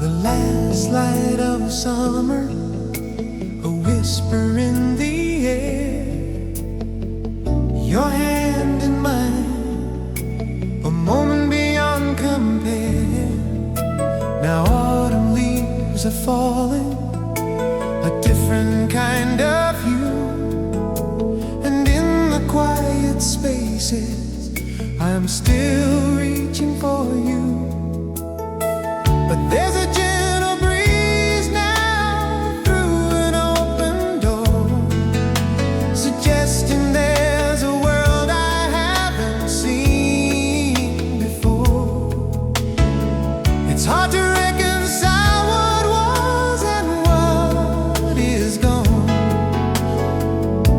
The last light of summer, a whisper in the air, your hand in mine, a moment beyond compare. Now autumn leaves are falling, a different kind of hue, and in the quiet spaces I am still reaching for you. But there's a gentle breeze now through an open door, suggesting there's a world I haven't seen before. It's hard to reconcile what was and what is gone,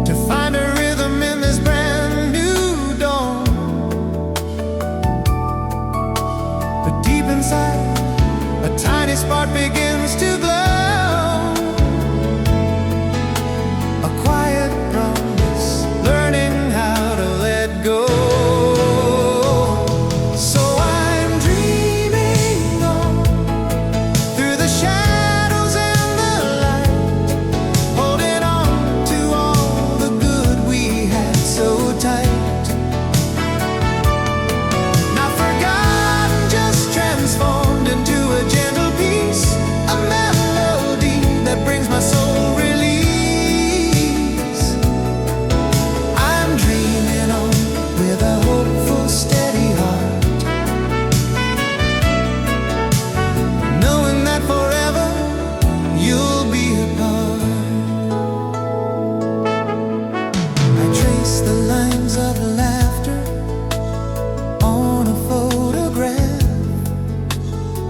to find a rhythm in this brand new dawn. But deep inside, a tiny spark begins to glow, a quiet promise, learning how to let go. So I'm dreaming on through the shadows and the light, holding on to all the good we had so tight. Not forgotten, just transformed into a gentle peace, a melody that brings my soul release. I'm dreaming on with a hopeful, steady heart, knowing that forever you'll be a part. I trace the lines of laughter on a photograph,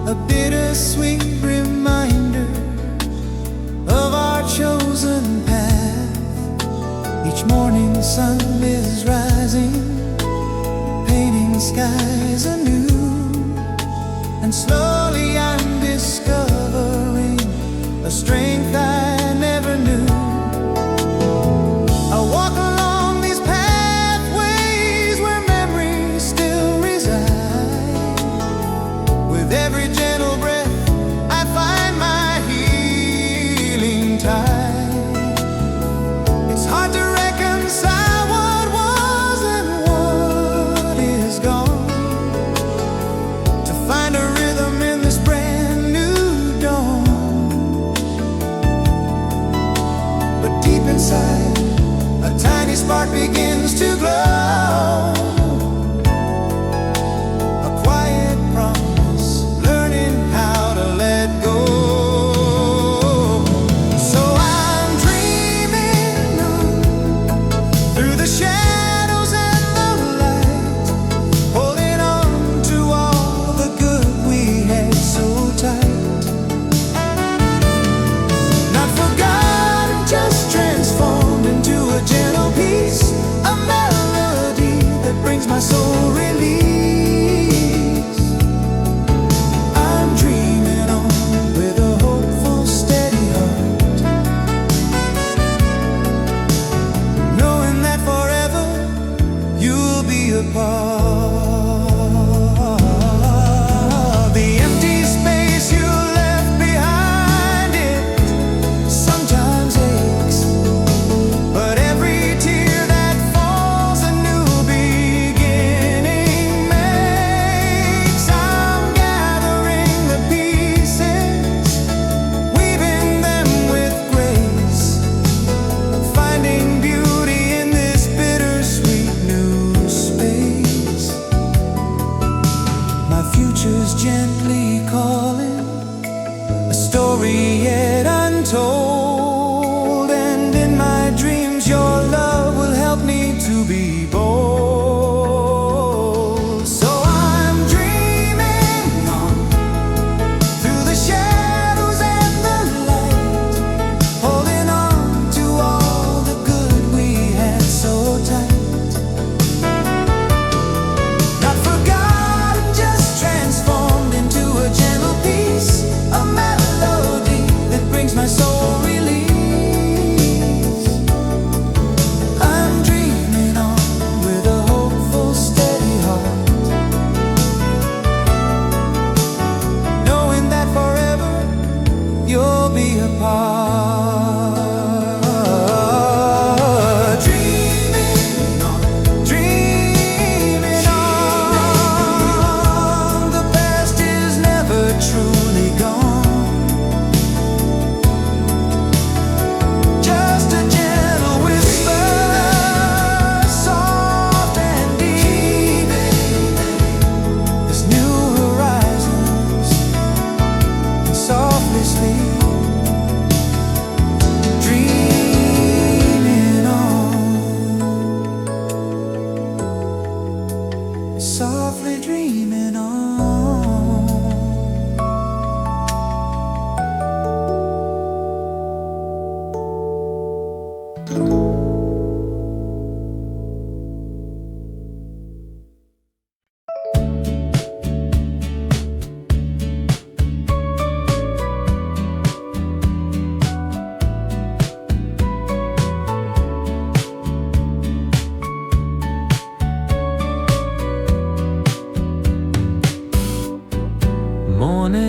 a bittersweet reminder of our chosen path. Each morning the sun is rising, painting skies anew, and slowly I'm discovering a strength I never knew. I walk along these pathways where memories still reside. With every gentle breath, I find my healing tide. It's hard to reconcile what was and what is gone, to find a rhythm in this brand new dawn. But deep inside, a tiny spark begins to glow, a quiet promise, learning how to let go. So I'm dreaming on through the shadows and the light, holding on to all the good we had so tight. Not forgotten, just transformed into a gentle peace, a melody that brings my soul release. I'm dreaming on with a hopeful, steady heart, knowing that forever you'll be a part. The empty space you left behind, it sometimes aches, but every tear that falls a new beginning makes. I'm gathering the pieces, weaving them with grace, finding beauty in this bittersweet new space. My future's gently calling, a story yet untold, and in my dreams your love will help me to be bold. So I'm dreaming on through the shadows and the light, holding on to all the good we had so tight. Not forgotten, just transformed into a gentle peace, a melody that brings my soul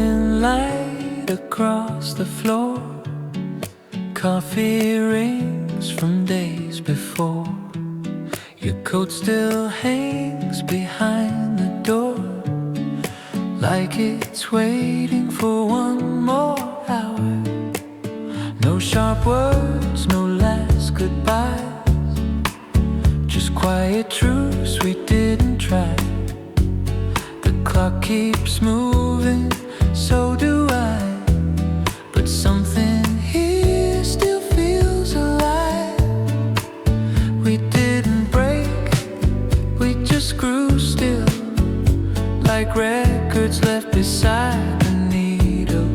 thin light across the floor. Coffee rings from days before. Your coat still hangs behind the door, like it's waiting for one more hour. No sharp words, no last goodbyes, just quiet truths we didn't try. The clock keeps moving, so do I, but something here still feels alive. We didn't break, we just grew still, like records left beside the needle.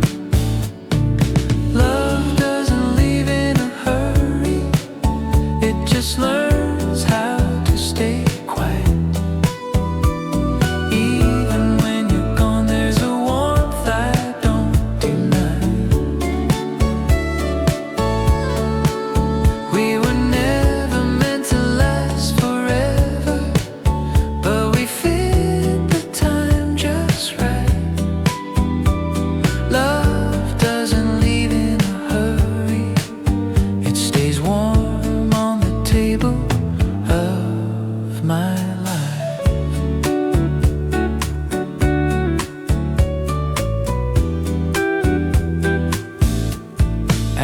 Love doesn't leave in a hurry, it just learns how to stay quiet. Even when you're gone, there's a warmth I don't deny. We were never meant to last forever, but we fit the time just right. Love doesn't leave in a hurry, it stays warm on the table of my life.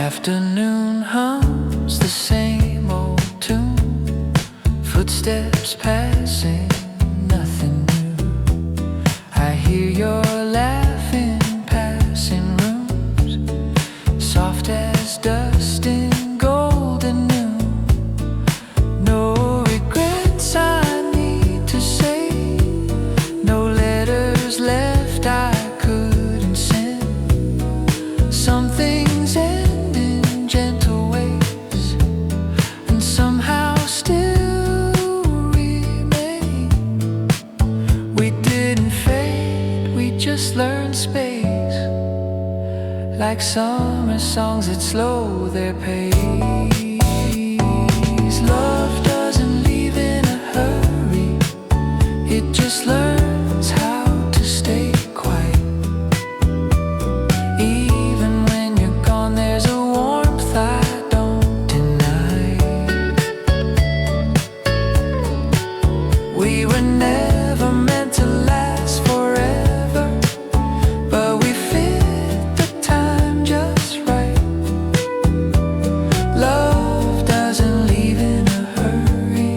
Afternoon hums the same old tune, footsteps passing, nothing new. I hear your laughing, passing rooms, soft as dust in golden noon. No regrets I need to say, no letters left I couldn't send. Some things end in gentle ways, and somehow still remain. We didn't fade, we just learned space, like summer songs that slow their pace. Love doesn't leave in a hurry, it just learns how to stay quiet. Even when you're gone, there's a warmth I don't deny. We were never meant to last forever, but we fit the time just right. Love doesn't leave in a hurry,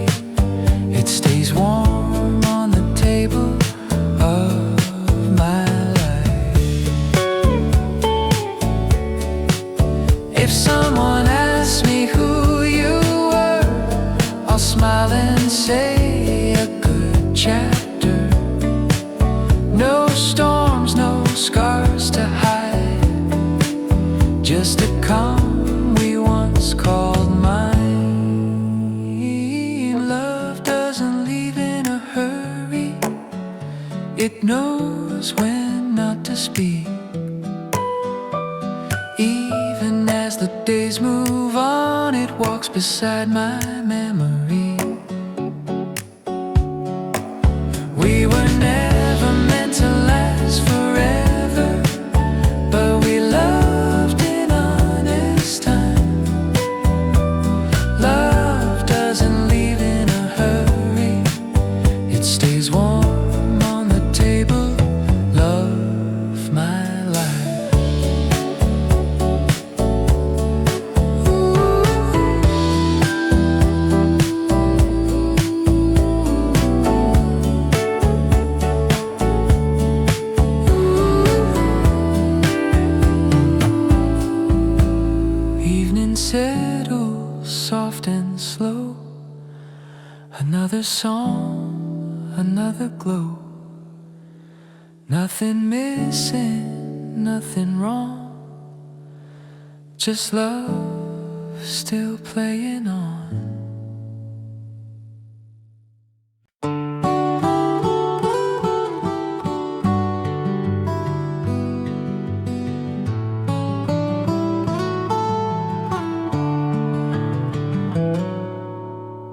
it stays warm on the table of my life. If someone asks me who you were, I'll smile and say a good chapter. No storms, no scars to hide, just a calm we once called mine. Love doesn't leave in a hurry, it knows when not to speak. Even as the days move on, it walks beside my memory. We were never meant to last forever, but we loved in honest time. Love doesn't leave in a hurry, it stays warm on the table of my life. Evening settles soft and slow, another song, another glow. Nothing missing, nothing wrong, just love still playing on.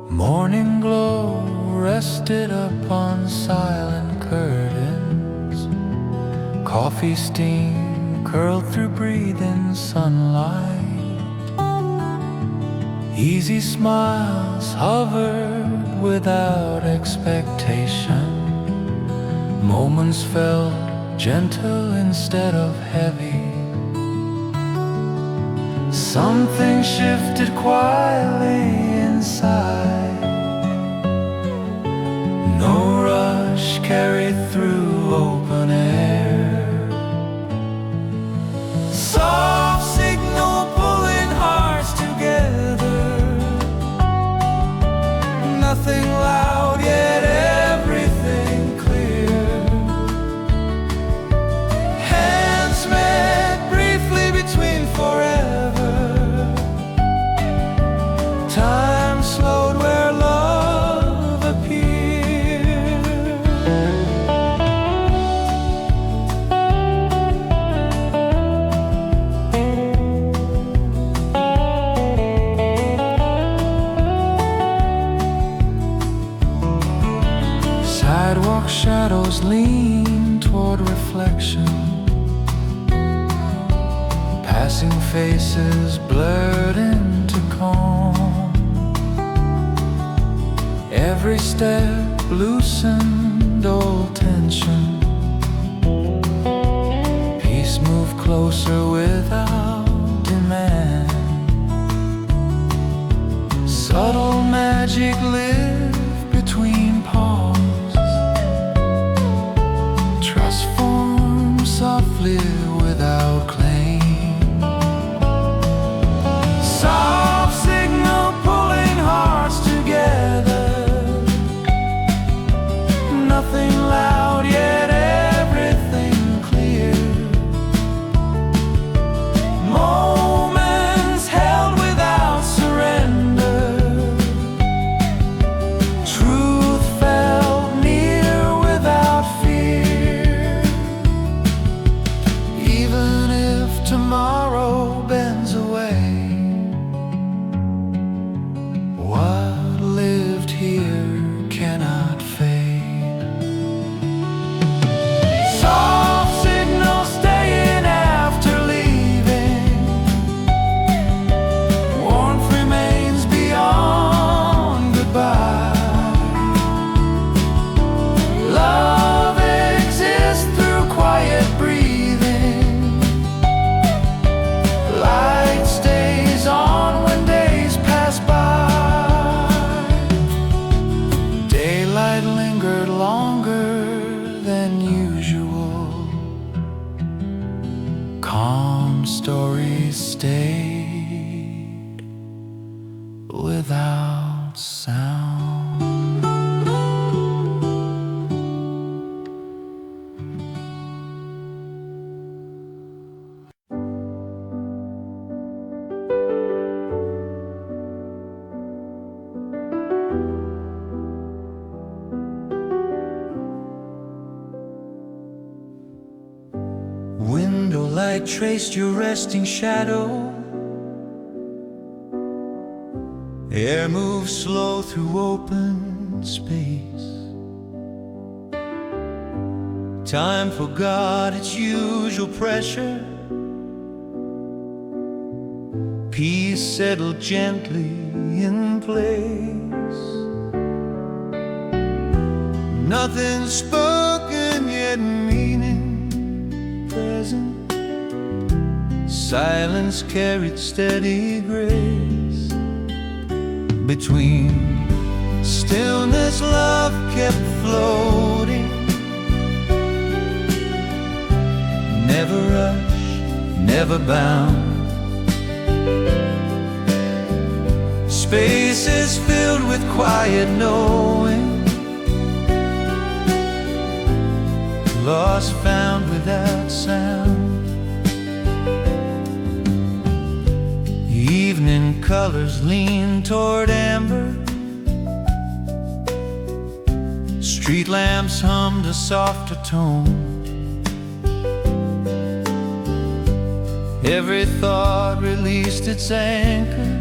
Morning glow rested upon silent curtains. Coffee coffee steam curled through breathing sunlight. Easy smiles hovered without expectation. Moments felt gentle instead of heavy. Something shifted quietly inside. No rush carried through open air. Soft signal pulling hearts together. Nothing loud yet everything clear. Hands met briefly between forever. Time slowed where love appeared. Sidewalk shadows lean toward reflection. Passing faces blurred into calm. Every step loosened old tension. Peace moved closer without demand. Subtle magic lived between pause. Trust formed softly without claim. Soft signal pulling hearts together. Nothing loud yet everything clear. Moments held without surrender. Truth felt near without fear. Even if tomorrow bends away, what lived here cannot fade. Soft signal staying after leaving. Warmth remains beyond goodbye. Love exists through quiet breathing. Light stays on when days pass by. Daylight lingered longer than usual. Calm stories stayed without sound. Window light traced your resting shadow. Air moves slow through open space. Time forgot its usual pressure. Peace settled gently in place. Nothing spoken yet meaning present. Silence carried steady grace. Between stillness, love kept floating. Never rushed, never bound. Spaces filled with quiet knowing. Lost found without sound. Evening colors lean toward amber. Street lamps hummed a softer tone. Every thought released its anchor.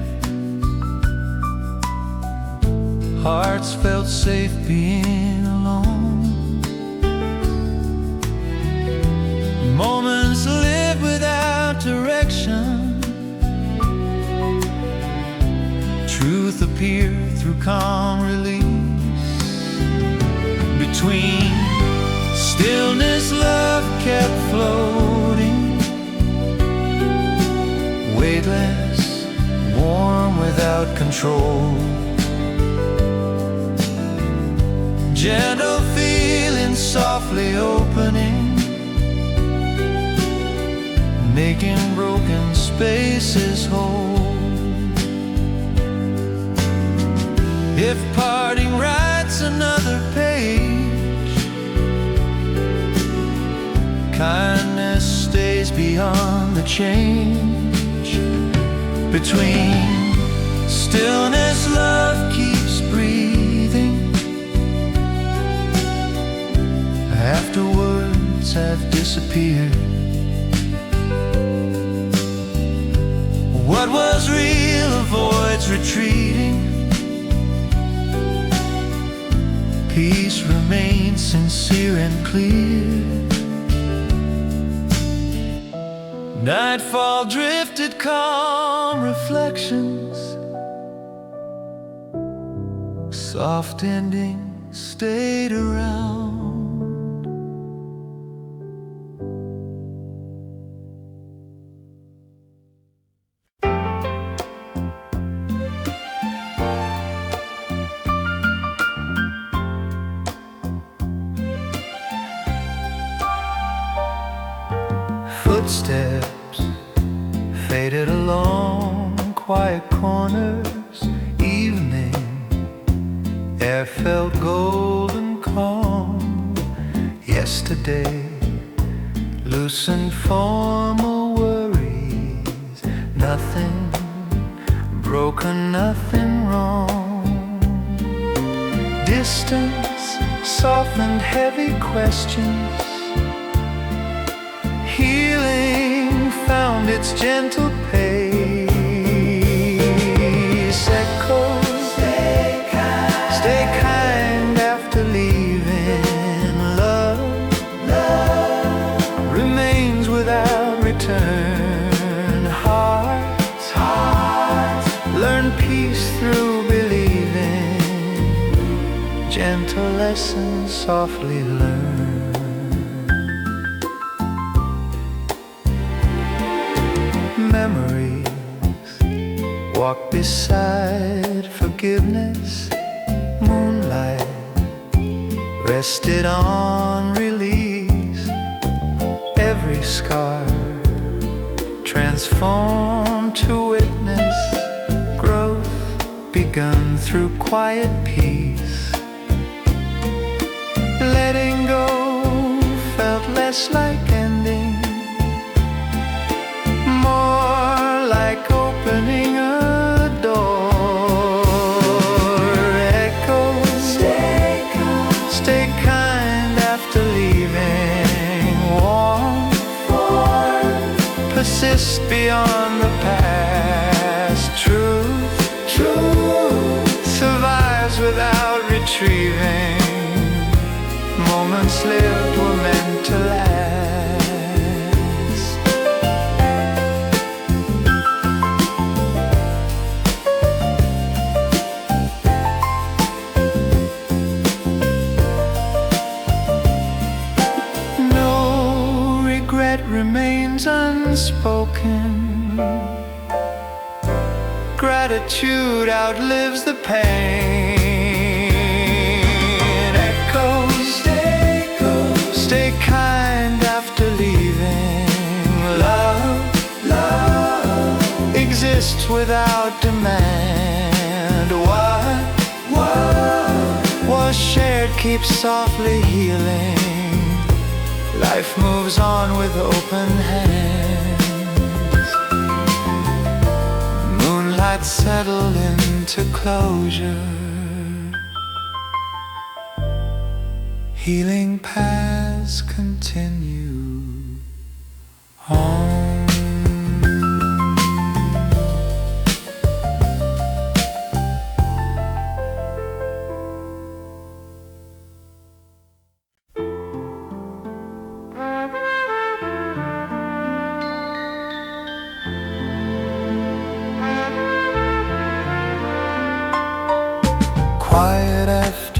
Hearts felt safe being alone. Moments live without direction. Truth appeared through calm release. Between stillness, love kept floating, weightless, warm without control. Gentle feeling softly opening, making broken spaces whole. If parting writes another page, kindness stays beyond the change. Between stillness, love keeps breathing. After words have disappeared, what was real avoids retreating. Peace remains sincere and clear. Nightfall drifted calm reflections. Soft ending stayed around. Footsteps faded along quiet corners. Evening air felt golden calm. Yesterday loosened formal worries. Nothing broken, nothing wrong. Distance softened heavy questions. Healing found its gentle pace. Echoes, stay kind after leaving. Love remains without return. Hearts learn peace through believing. Gentle lessons softly learned. Memories walk beside forgiveness. Moonlight rested on release. Every scar transformed to witness growth begun through quiet peace. Letting go felt less like ending, more like opening a door. Echoes, stay kind after leaving. Warm, persist beyond the past. Truth survives without retrieving. Moments lived were meant to last. No regret remains unspoken. Gratitude outlives the pain. Echoes, stay kind after leaving. Love exists without demand. What was shared keeps softly healing. Life moves on with open hands. Moonlight settled into closure. Healing paths continue on.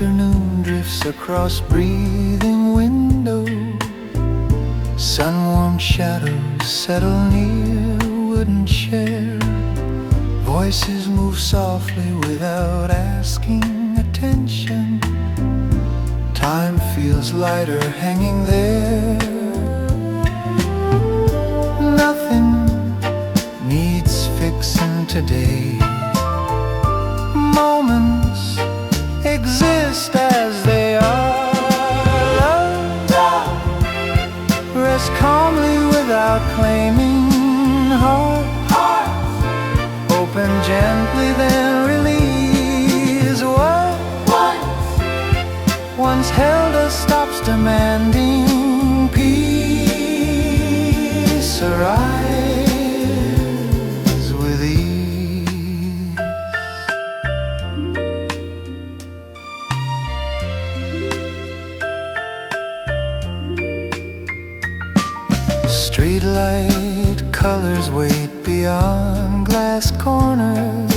afternoon drifts across breathing windows. Sun-warmed shadows settle near wooden chair. Voices move softly without asking attention. Time feels lighter hanging there. Nothing needs fixing today. Moments exist as they are. Love, rest calmly without claiming. Hearts open gently then release. What once held us stops demanding. Peace arrives with ease. Streetlight colors wait beyond glass corners.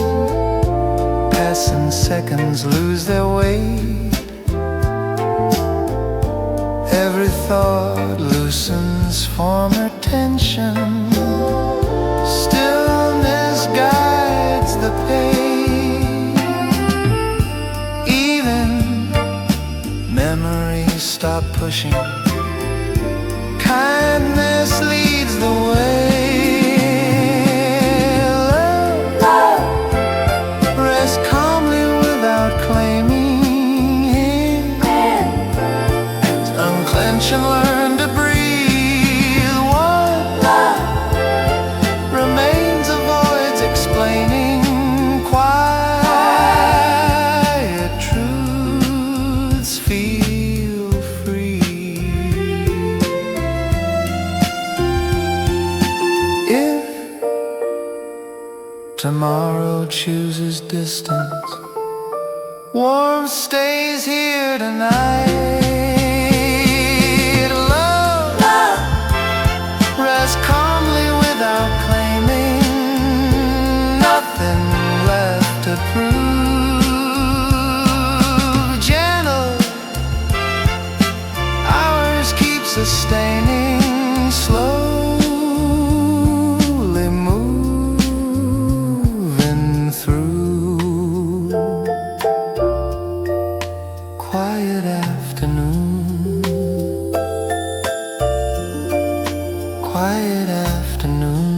Passing seconds lose their weight. Every thought loosens former tension. Stillness guides the pace. Even memories stop pushing. Kindness leads the way. Love, rest calmly without claiming. Unclench and learn to breathe. What remains avoids explaining. Quiet truths feel free. If tomorrow chooses distance, warmth stays here tonight. Love, rest calmly without claiming. Nothing left to prove. Gentle hours keep sustaining. Slowly moving through. Quiet afternoon. Quiet afternoon.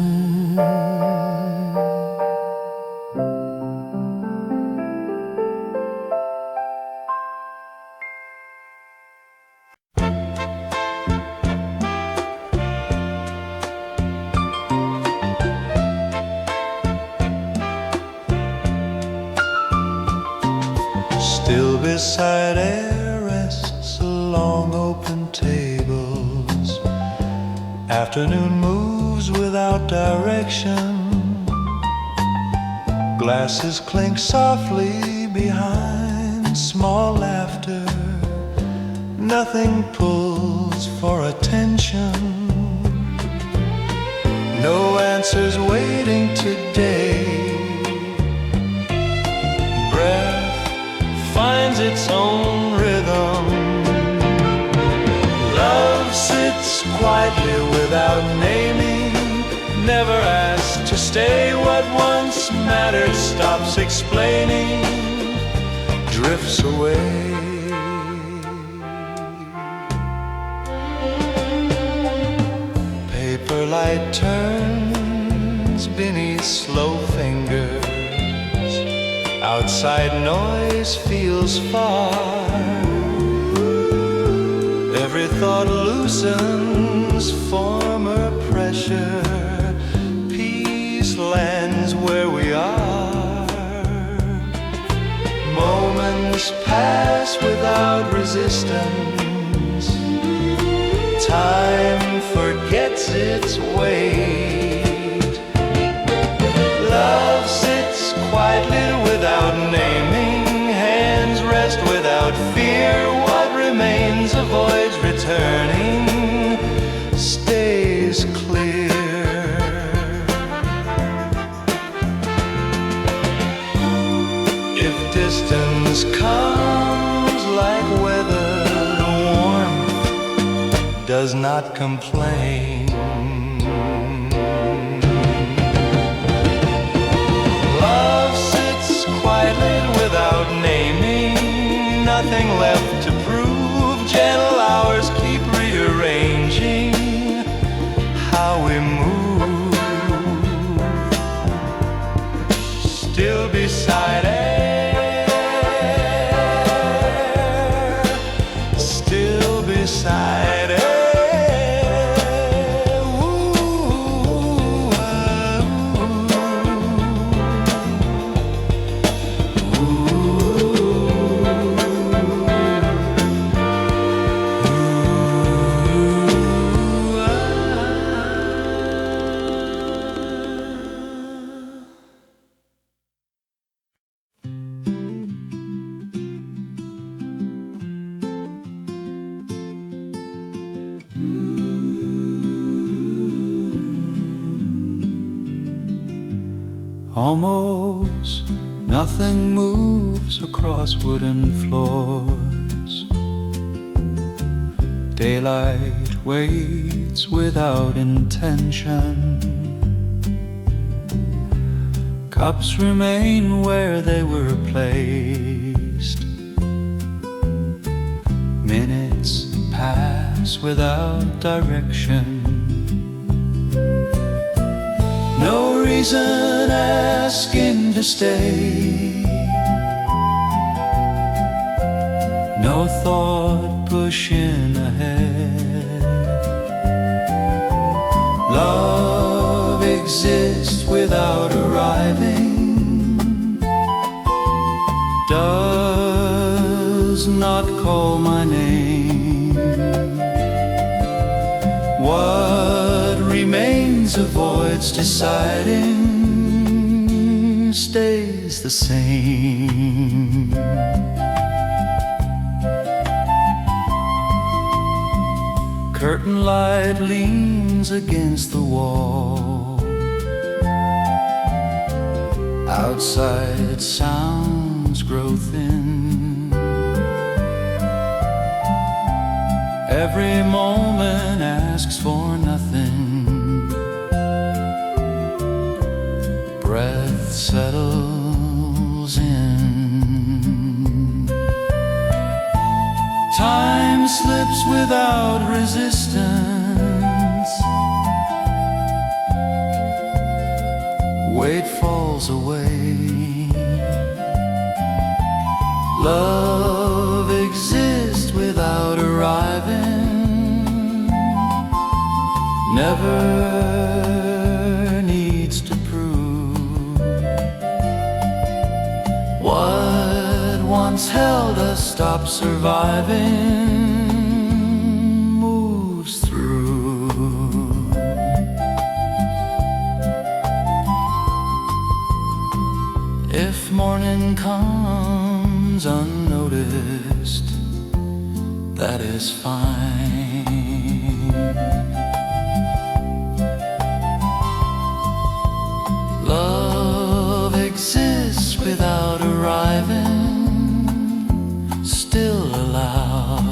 Still beside air rests along open tables. Afternoon moves without direction. Glasses clink softly behind small laughter. Nothing pulls for attention. No answers waiting today. Breath finds its own rhythm. Love sits quietly without naming. Never asked to stay. What once mattered stops explaining. Drifts away. Paper light turns beneath slow fingers. Outside noise feels far. Every thought loosens former pressure. Peace lands where we are. Moments pass without resistance. Time forgets its weight. Love sits quietly without naming. Hands rest without fear. What remains avoids returning. Stays clear. If distance comes does not complain. Love sits quietly without naming, nothing left to prove. Gentle hours keep rearranging how we move. Still beside air, still beside air. Almost nothing moves across wooden floors. Daylight waits without intention. Cups remain where they were placed. Minutes pass without direction. No reason asking to stay. No thought pushing ahead. Love exists without arriving. Does not call my name. What remains avoids deciding, stays the same. Curtain light leans against the wall. Outside sounds grow thin. Every moment asks for nothing. Breath settles in. Time slips without resistance. Weight falls away. Love exists without arriving. Never needs to prove. What once held us stops surviving, moves through. If morning comes unnoticed, that is fine. Love exists without arriving, still alive.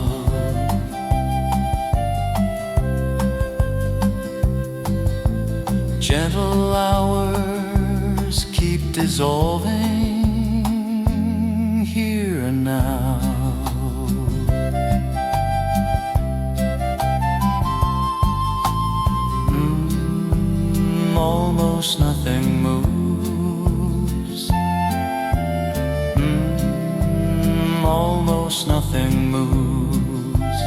Gentle hours keep dissolving here and now. Almost nothing moves. Almost nothing moves.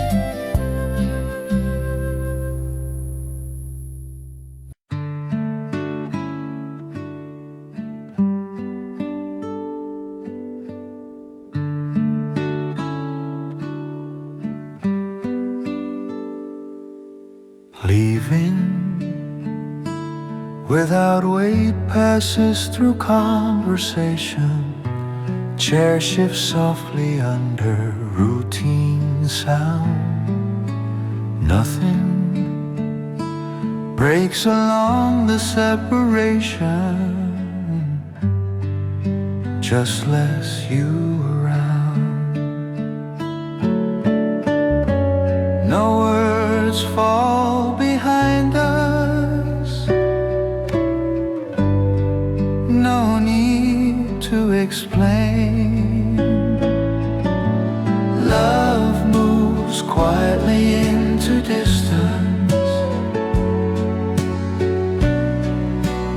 Leaving without weight passes through conversation. Chair shifts softly under routine sound. Nothing breaks along the separation, just less you around. No words words fall behind us. No need to explain. Love moves quietly into distance,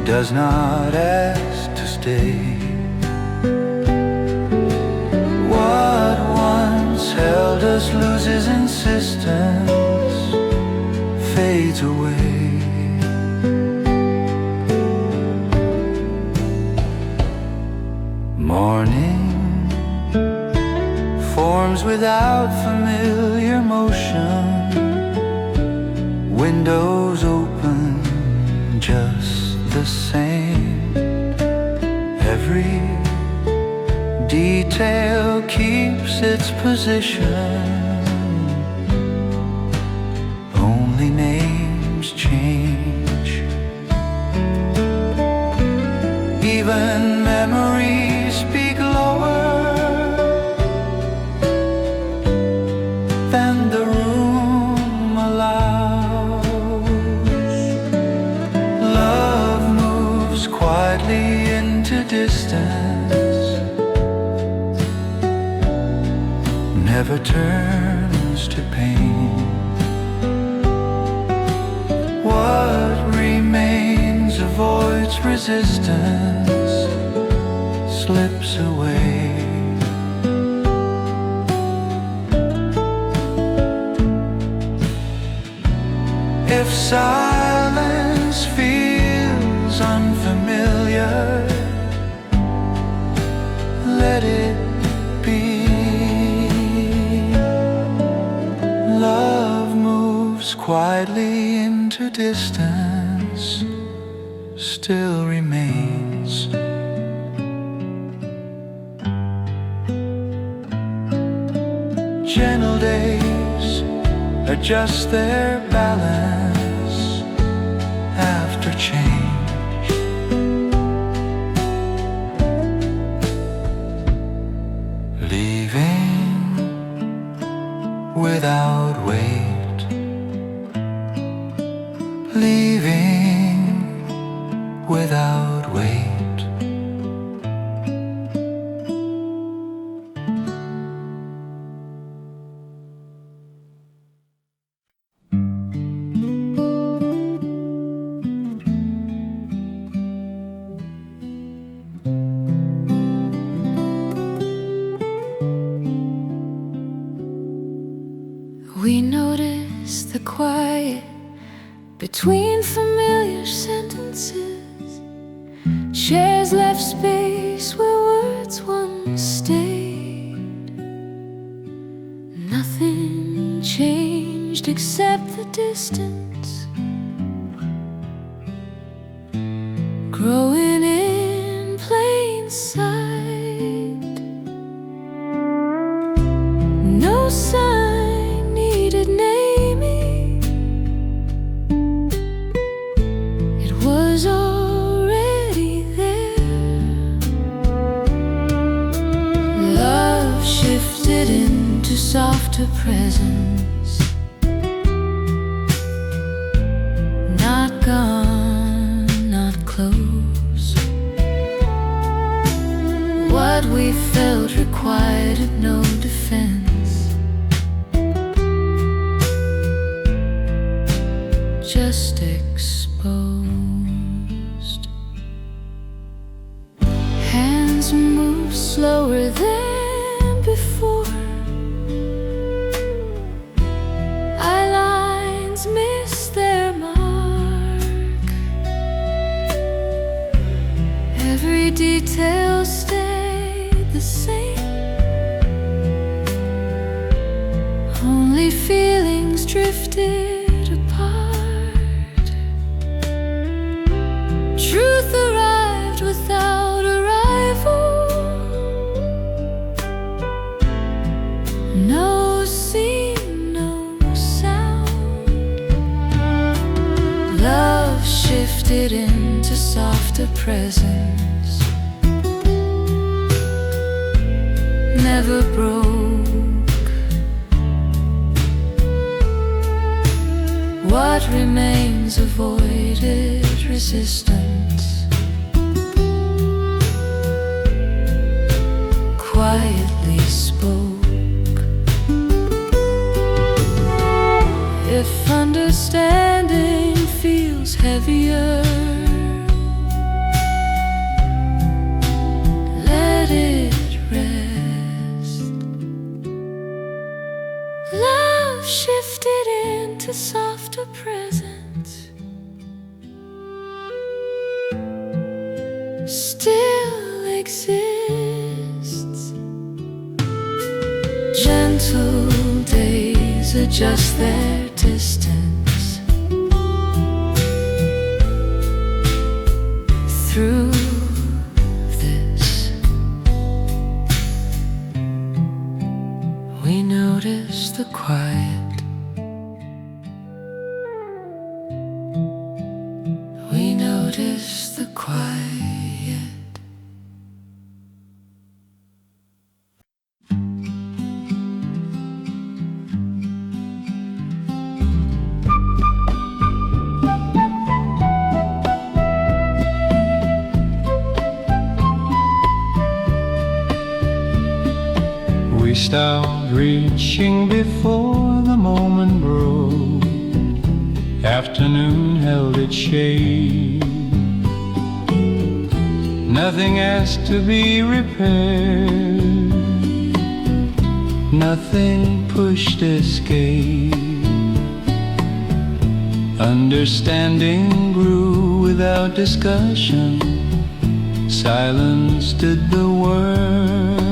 does not ask to stay. What once held us loses insistence, fades away. Morning forms without familiar motion, windows open just the same. Every detail keeps its position, only names change. Even memories speak lower than the room allows. Love moves quietly into distance, never turns to pain. What remains avoids resistance, slips away. If silence feels unfamiliar, let it be. Love moves quietly into distance, still remains. Gentle days adjust their balance after change. Leaving without weight, leaving without weight. We notice the quiet between familiar sentences, shares left space where words once stayed. Nothing changed except the distance, growing in plain sight. No sign needed naming, it was already there. Love shifted into softer presence, not gone, not close. What we felt required no defense, just exposed. Hands move slower than before, eyelines miss their mark. Every detail stayed the same, only feelings drifted apart. Truth arrived without arrival, no scene, no sound. Love shifted into softer presence, never broke. What remains avoided resistance, quietly spoke. If understanding feels heavier, let it rest. Love shifted into softer presence, still exists. Gentle days adjust their distance through this. We notice the quiet, we notice the quiet. We stopped reaching before the moment broke. Afternoon held its shade. Nothing asked to be repaired. Nothing pushed escape. Understanding grew without discussion. Silence did the work.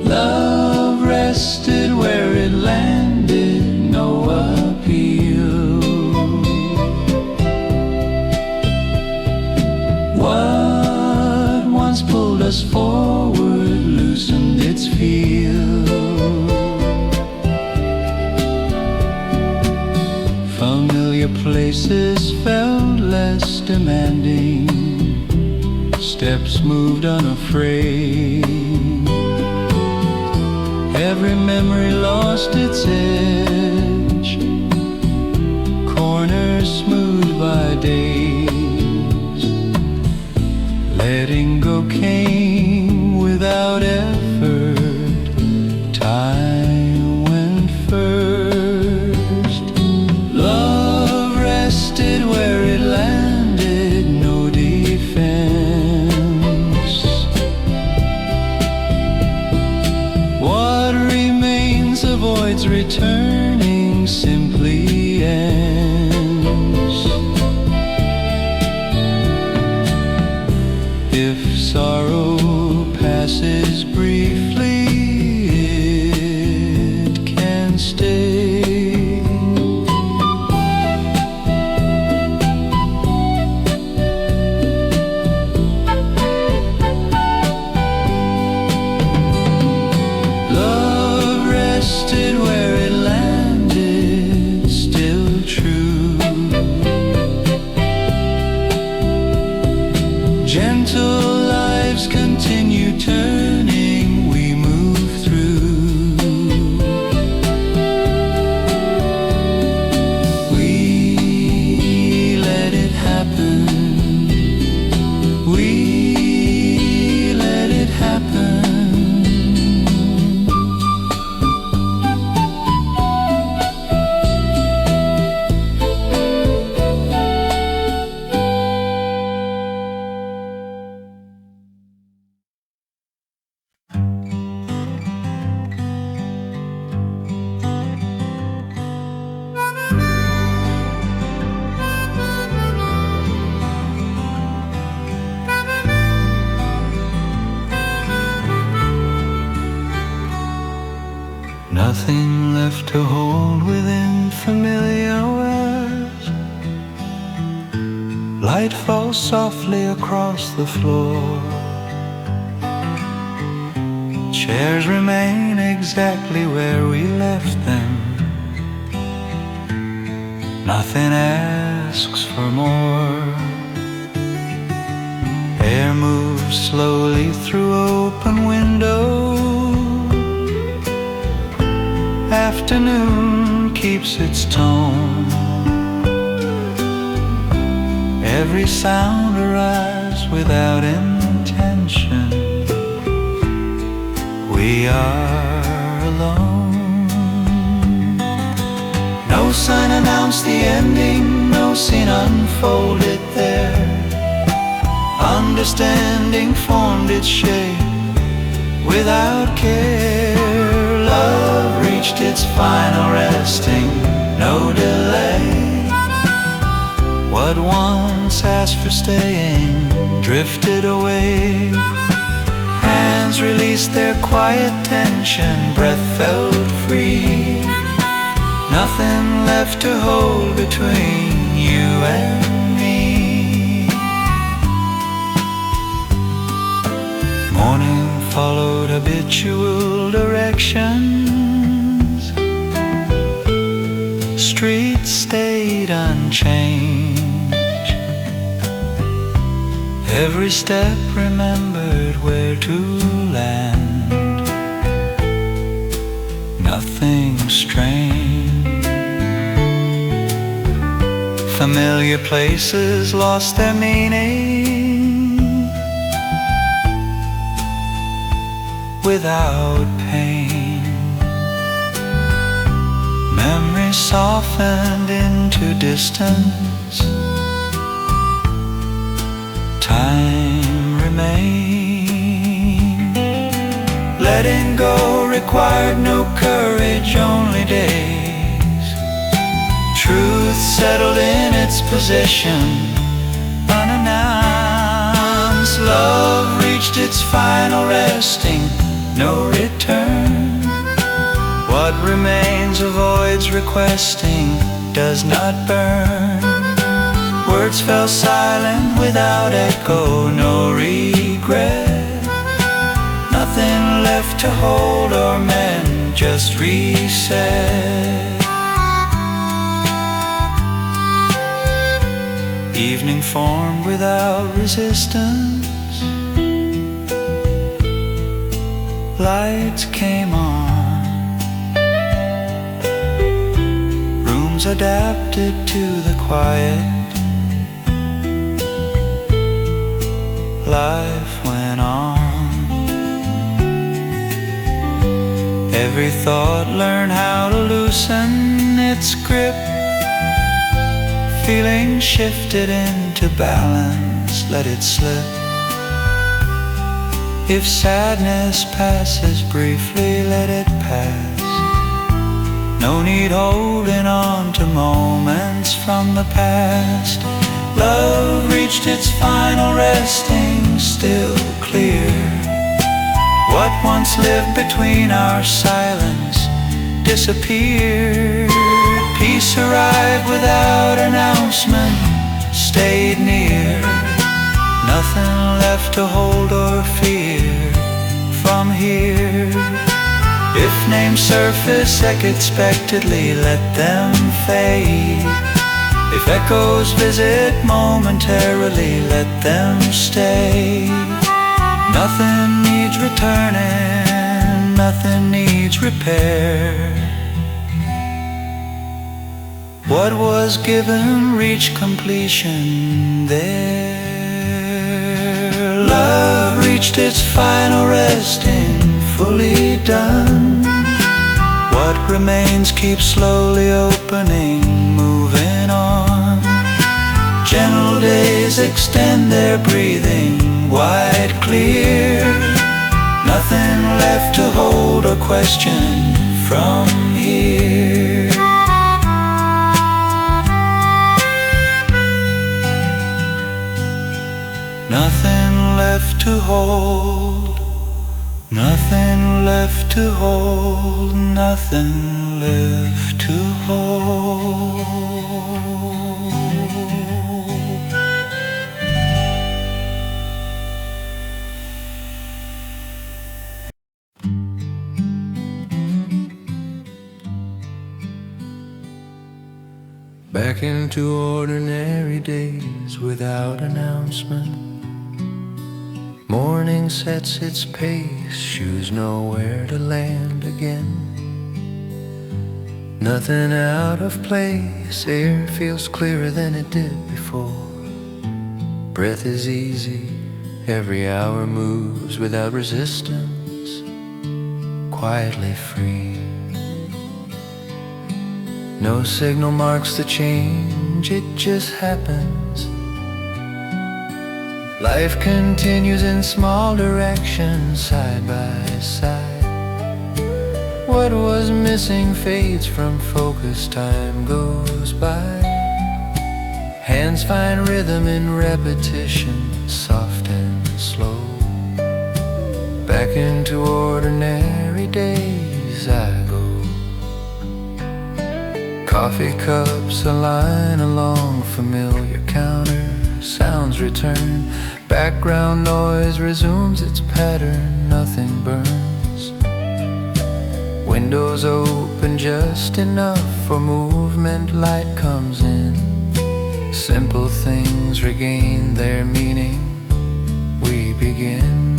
Love rested where it landed, no appeal. What once pulled us forward loosened its feel. Familiar places felt less demanding. Steps moved unafraid. Every memory lost its edge. Corners smoothed by days. Letting go came without effort. Time went first. Love rested where it landed, no defense. What remains avoids returning, simply ends. If sorrow passes briefly, it can stay. Love rested where it landed, still true. Gentle lives continue turning, we move through. We let it happen. We let it happen. Nothing left to hold within familiar words. Light falls softly across the floor. Chairs remain exactly where we left them. Nothing asks for more. Air moves slowly through open windows. Afternoon keeps its tone. Every sound arrives without intention. We are alone. No sign announced the ending, no scene unfolded there. Understanding formed its shape without care. Love reached its final resting, no delay. What once asked for staying drifted away. Hands released their quiet tension, breath felt free. Nothing left to hold between you and me. Morning followed habitual directions. Streets stayed unchanged. Every step remembered where to land. Nothing strange. Familiar places lost their meaning without pain. Memory softened into distance. Time remained. Letting go required no courage, only days. Truth settled in its position, unannounced. Love reached its final resting, no return. What remains avoids requesting, does not burn. Words fell silent without echo, no regret. Nothing left to hold or mend, just reset. Evening formed without resistance. Lights came on. Rooms adapted to the quiet. Life went on. Every thought learned how to loosen its grip. Feeling shifted into balance, let it slip. If sadness passes briefly, let it pass. No need holding on to moments from the past. Love reached its final resting, still clear. What once lived between our silence disappeared. Peace arrived without announcement, stayed near. Nothing left to hold or fear from here. If names surface unexpectedly, let them fade. If echoes visit momentarily, let them stay. Nothing needs returning, nothing needs repair. What was given reached completion there. Love reached its final resting, fully done. What remains keeps slowly opening, moving on. Gentle days extend their breathing, wide, clear. Nothing left to hold or question from here. Nothing left to hold, nothing left to hold, nothing left to hold. Back into ordinary days without announcement. Morning sets its pace, shoes know where to land again. Nothing out of place, air feels clearer than it did before. Breath is easy, every hour moves without resistance, quietly free. No signal marks the change, it just happens. Life continues in small directions, side by side. What was missing fades from focus, time goes by. Hands find rhythm in repetition, soft and slow. Back into ordinary days I go. Coffee cups align along familiar counters, sounds return. Background noise resumes its pattern, nothing burns. Windows open just enough for movement, light comes in. Simple things regain their meaning, we begin.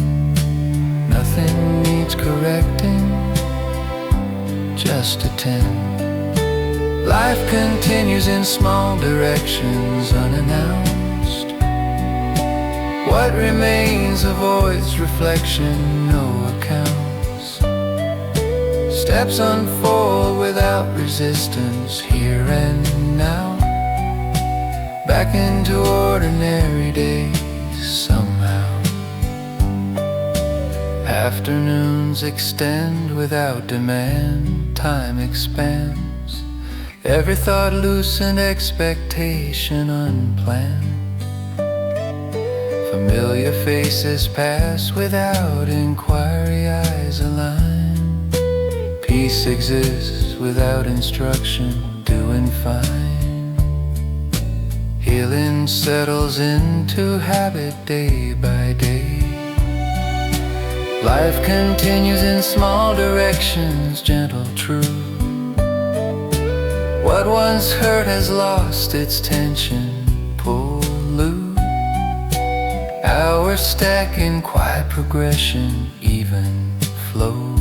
Nothing needs correcting, just attend. Life continues in small directions, unannounced. What remains avoids reflection, no accounts. Steps unfold without resistance, here and now. Back into ordinary days somehow. Afternoons extend without demand, time expands. Every thought loosened, expectation unplanned. Familiar faces pass without inquiry, eyes align. Peace exists without instruction, doing fine. Healing settles into habit day by day. Life continues in small directions, gentle, true. What once hurt has lost its tension, pull loose. Hours stack in quiet progression, even flow.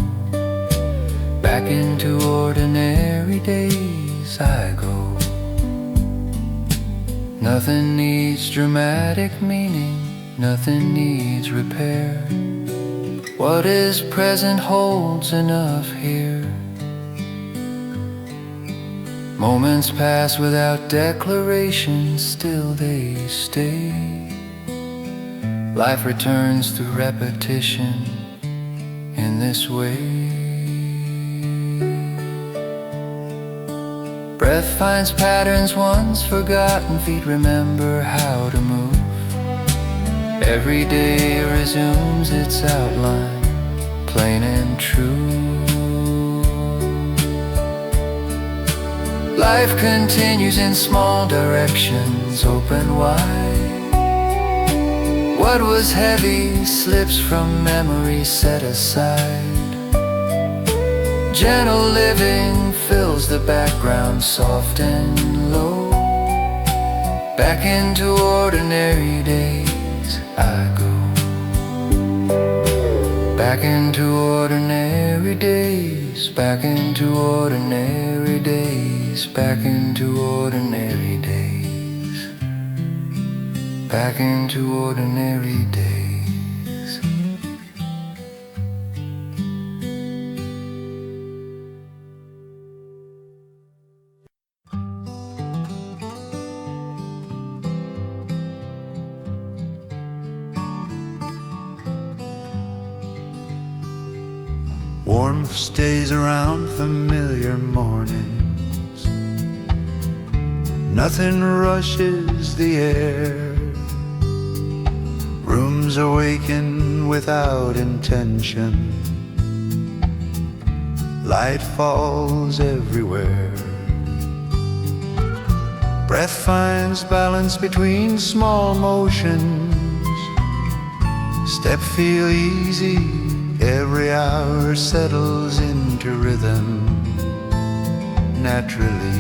Back into ordinary days I go. Nothing needs dramatic meaning, nothing needs repair. What is present holds enough here. Moments pass without declaration, still they stay. Life returns through repetition in this way. Breath finds patterns once forgotten, feet remember how to move. Every day resumes its outline, plain and true. Life continues in small directions, open wide. What was heavy slips from memory set aside. Gentle living fills the background, soft and low. Back into ordinary days I go. Back into ordinary days, back into ordinary days, back into ordinary days, back into ordinary days. Warmth stays around familiar mornings. Nothing rushes the air. Rooms awaken without intention. Light falls everywhere. Breath finds balance between small motions. Step feel easy. Every hour settles into rhythm naturally.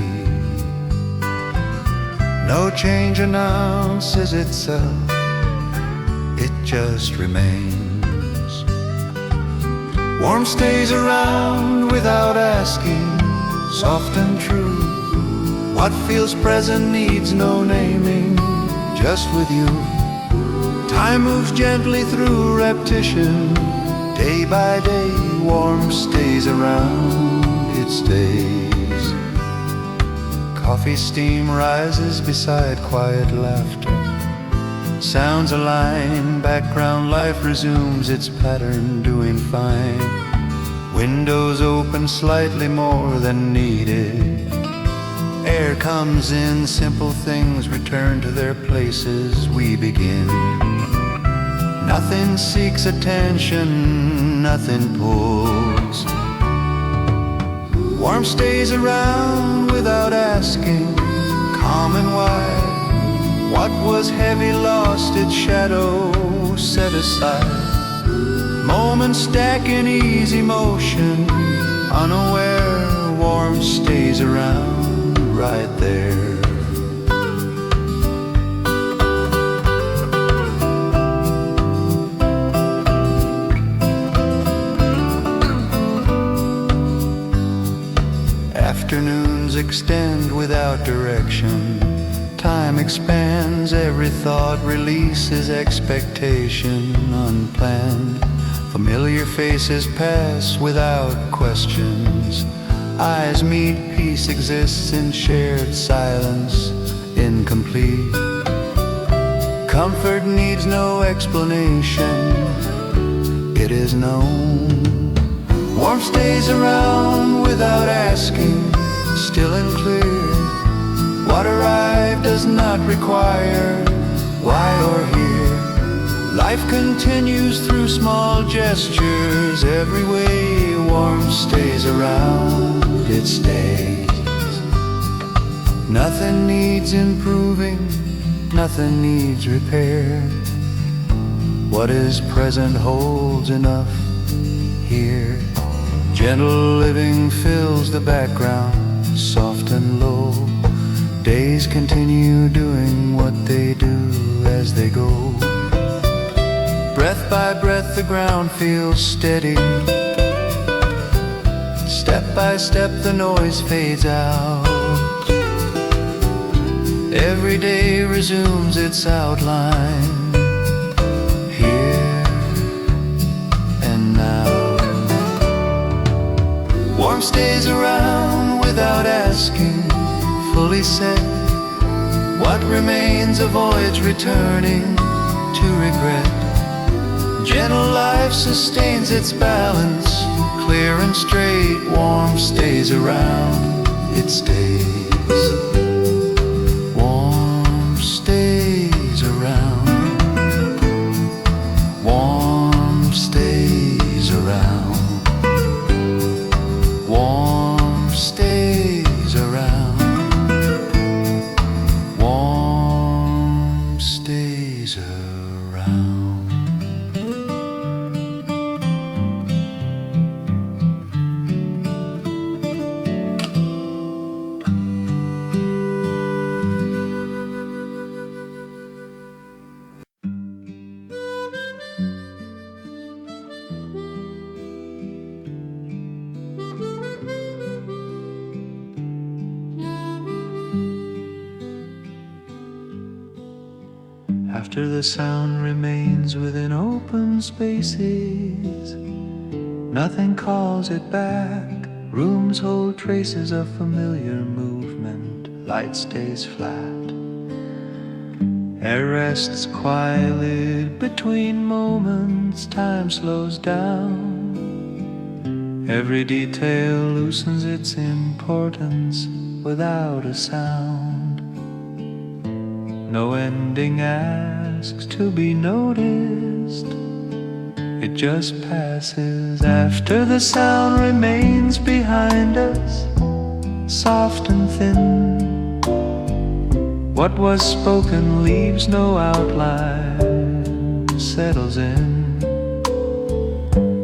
No change announces itself, it just remains. Warmth stays around without asking, soft and true. What feels present needs no naming, just with you. Time moves gently through repetition. Day by day, warmth stays around, it stays. Coffee steam rises beside quiet laughter. Sounds align, background life resumes its pattern, doing fine. Windows open slightly more than needed. Air comes in, simple things return to their places, we begin. Nothing seeks attention, nothing pulls. Warmth stays around without asking, calm and wide. What was heavy lost its shadow set aside. Moments stack in easy motion, unaware, warmth stays around right there. Afternoons extend without direction. Time expands, every thought releases expectation unplanned. Familiar faces pass without questions. Eyes meet, peace exists in shared silence, incomplete. Comfort needs no explanation, it is known. Warmth stays around without asking, still and clear. What arrived does not require why or here. Life continues through small gestures. Every way warmth stays around, it stays. Nothing needs improving, nothing needs repair. What is present holds enough here. Gentle living fills the background, soft and low. Days continue doing what they do as they go. Breath by breath the ground feels steady. Step by step the noise fades out. Every day resumes its outline, here and now. Warmth stays around without asking, fully set. What remains avoids returning to regret. Gentle life sustains its balance, clear and straight. Warmth stays around, it stays. Warmth stays around. Warmth stays around. Warmth stays around. Warmth stays around. After the sound remains within open spaces, nothing calls it back. Rooms hold traces of familiar movement. Light stays flat. Air rests quietly between moments. Time slows down. Every detail loosens its importance without a sound. No ending asks to be noticed, it just passes. After the sound remains behind us, soft and thin. What was spoken leaves no outline, settles in.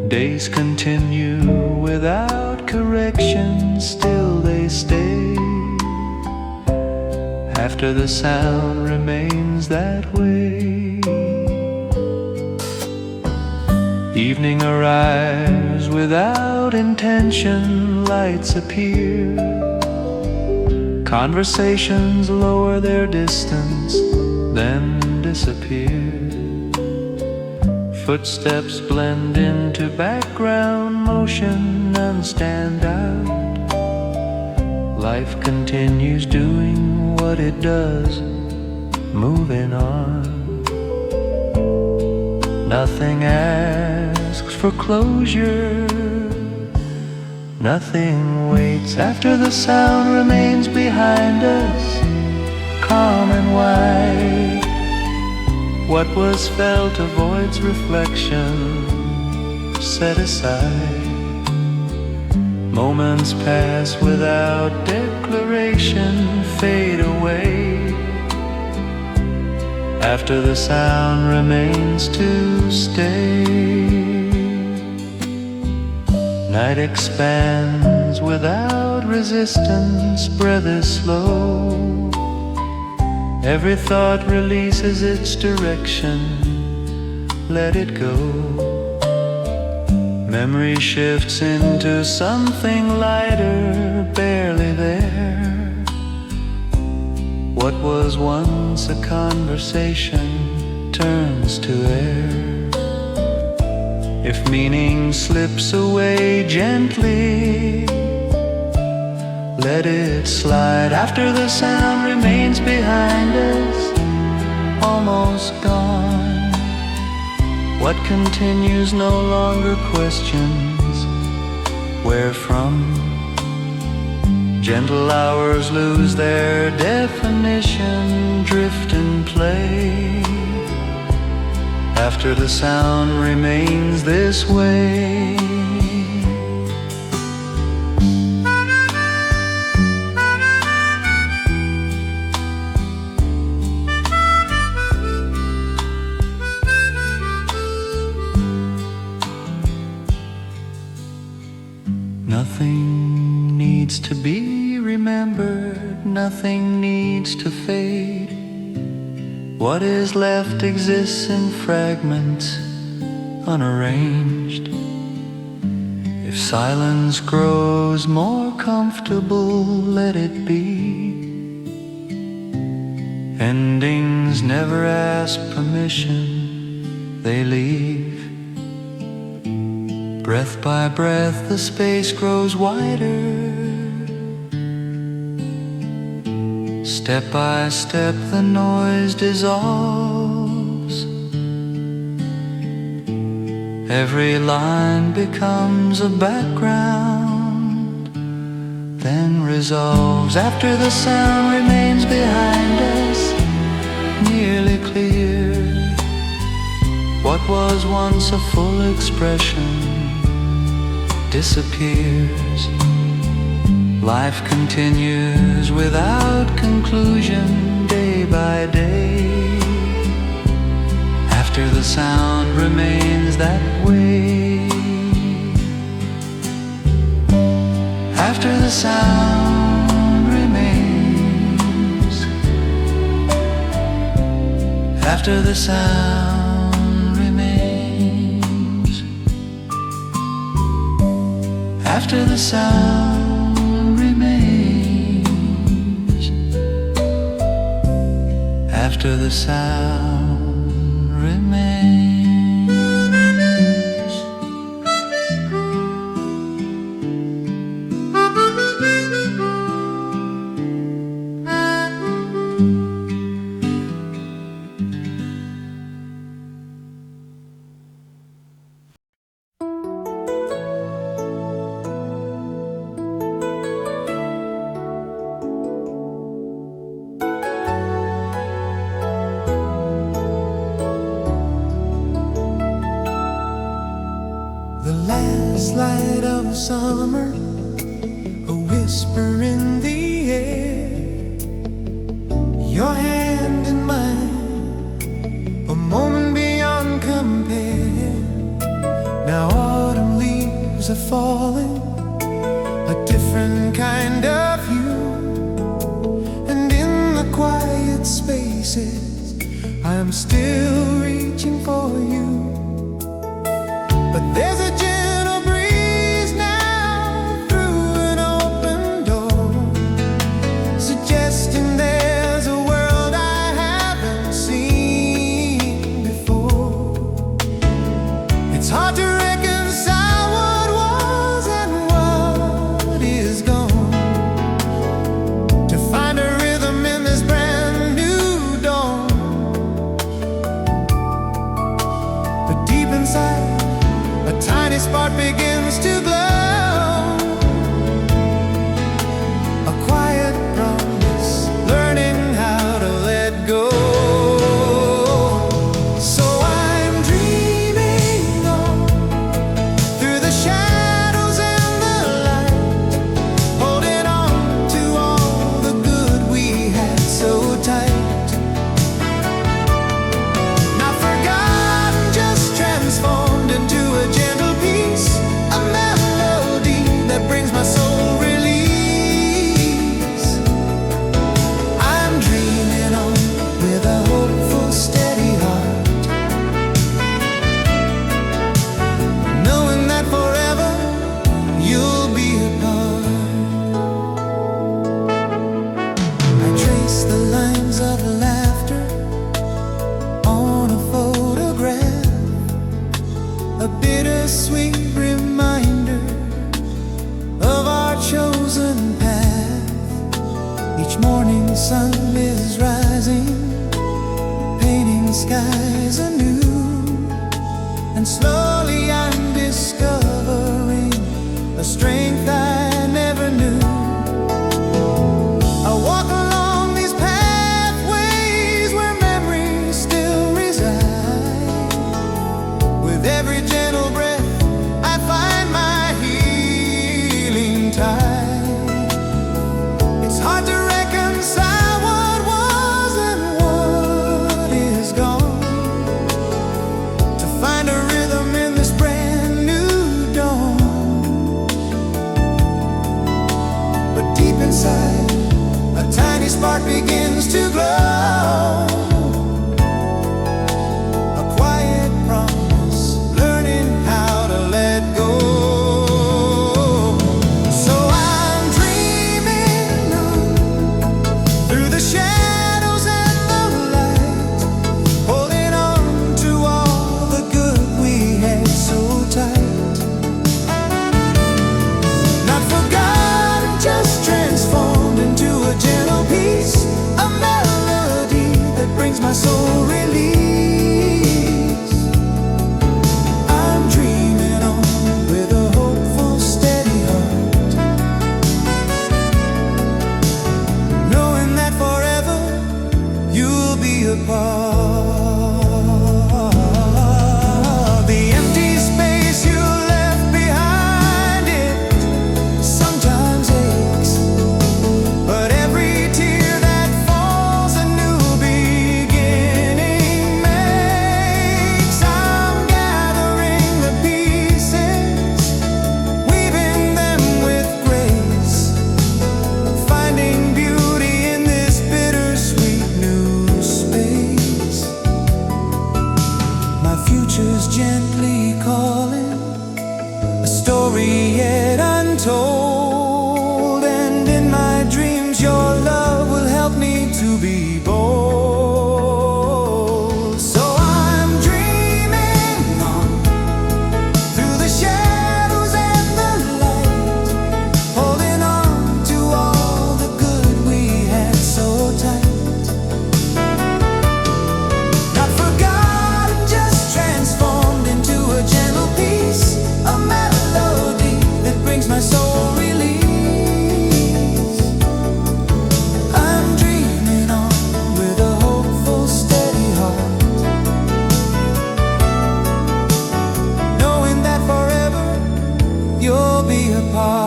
Days continue without correction, still they stay. After the sound remains that way. Evening arrives without intention, lights appear. Conversations lower their distance, then disappear. Footsteps blend into background motion and stand out. Life continues doing what it does, moving on. Nothing asks for closure, nothing waits after the sound remains behind us, calm and wide. What was felt avoids reflection, set aside. Moments pass without declaration, fade away. After the sound remains to stay. Night expands without resistance, breath is slow. Every thought releases its direction, let it go. Memory shifts into something lighter, barely there. What was once a conversation turns to air. If meaning slips away gently, let it slide. After the sound remains behind us, almost gone. What continues no longer questions where from. Gentle hours lose their definition, drift and play. After the sound remains this way. Nothing needs to be remembered, nothing needs to fade. What is left exists in fragments, unarranged. If silence grows more comfortable, let it be. Endings never ask permission, they leave. Breath by breath the space grows wider. Step by step the noise dissolves. Every line becomes a background, then resolves. After the sound remains behind us, nearly clear. What was once a full expression disappears. Life continues without conclusion, day by day. After the sound remains that way. After the sound remains. After the sound remains. After the sound remains. After the sound remains. The last light of summer, a whisper in the air, your hand in mine, a moment beyond compare. Now autumn leaves are falling, a different kind of hue, and in the quiet spaces I am still reaching for you. But there's a gentle breeze now through an open door, suggesting bittersweet reminder of our chosen path. Each morning sun is rising, painting skies anew, and slowly I'm discovering a strength I never knew. I walk along these pathways where memories still reside. With every gentle breath I find my healing tide. It's hard to reconcile what was and what is gone, to find a rhythm in this brand new dawn. But deep inside, a tiny spark begins to glow. A quiet promise, learning how to let go. So I'm dreaming on through the shadows and the light, holding on to all the good we had so tight. Not forgotten, just transformed into a gentle peace, a melody that brings my soul release. I'm dreaming on with a hopeful, steady heart, knowing that forever you'll be a part. The empty space you left behind, it sometimes aches, but every tear that falls a new beginning makes. I'm gathering the pieces, weaving them with grace, finding beauty in this bittersweet new space. My future's gently calling, a story yet untold, and in my dreams your love will help me to be bold. So I'm dreaming on through the shadows and the light, holding on to all the good we had so tight. Not forgotten, just transformed into a gentle peace, a melody that brings my soul release. I'm dreaming on with a hopeful, steady heart, knowing that forever you'll be a part.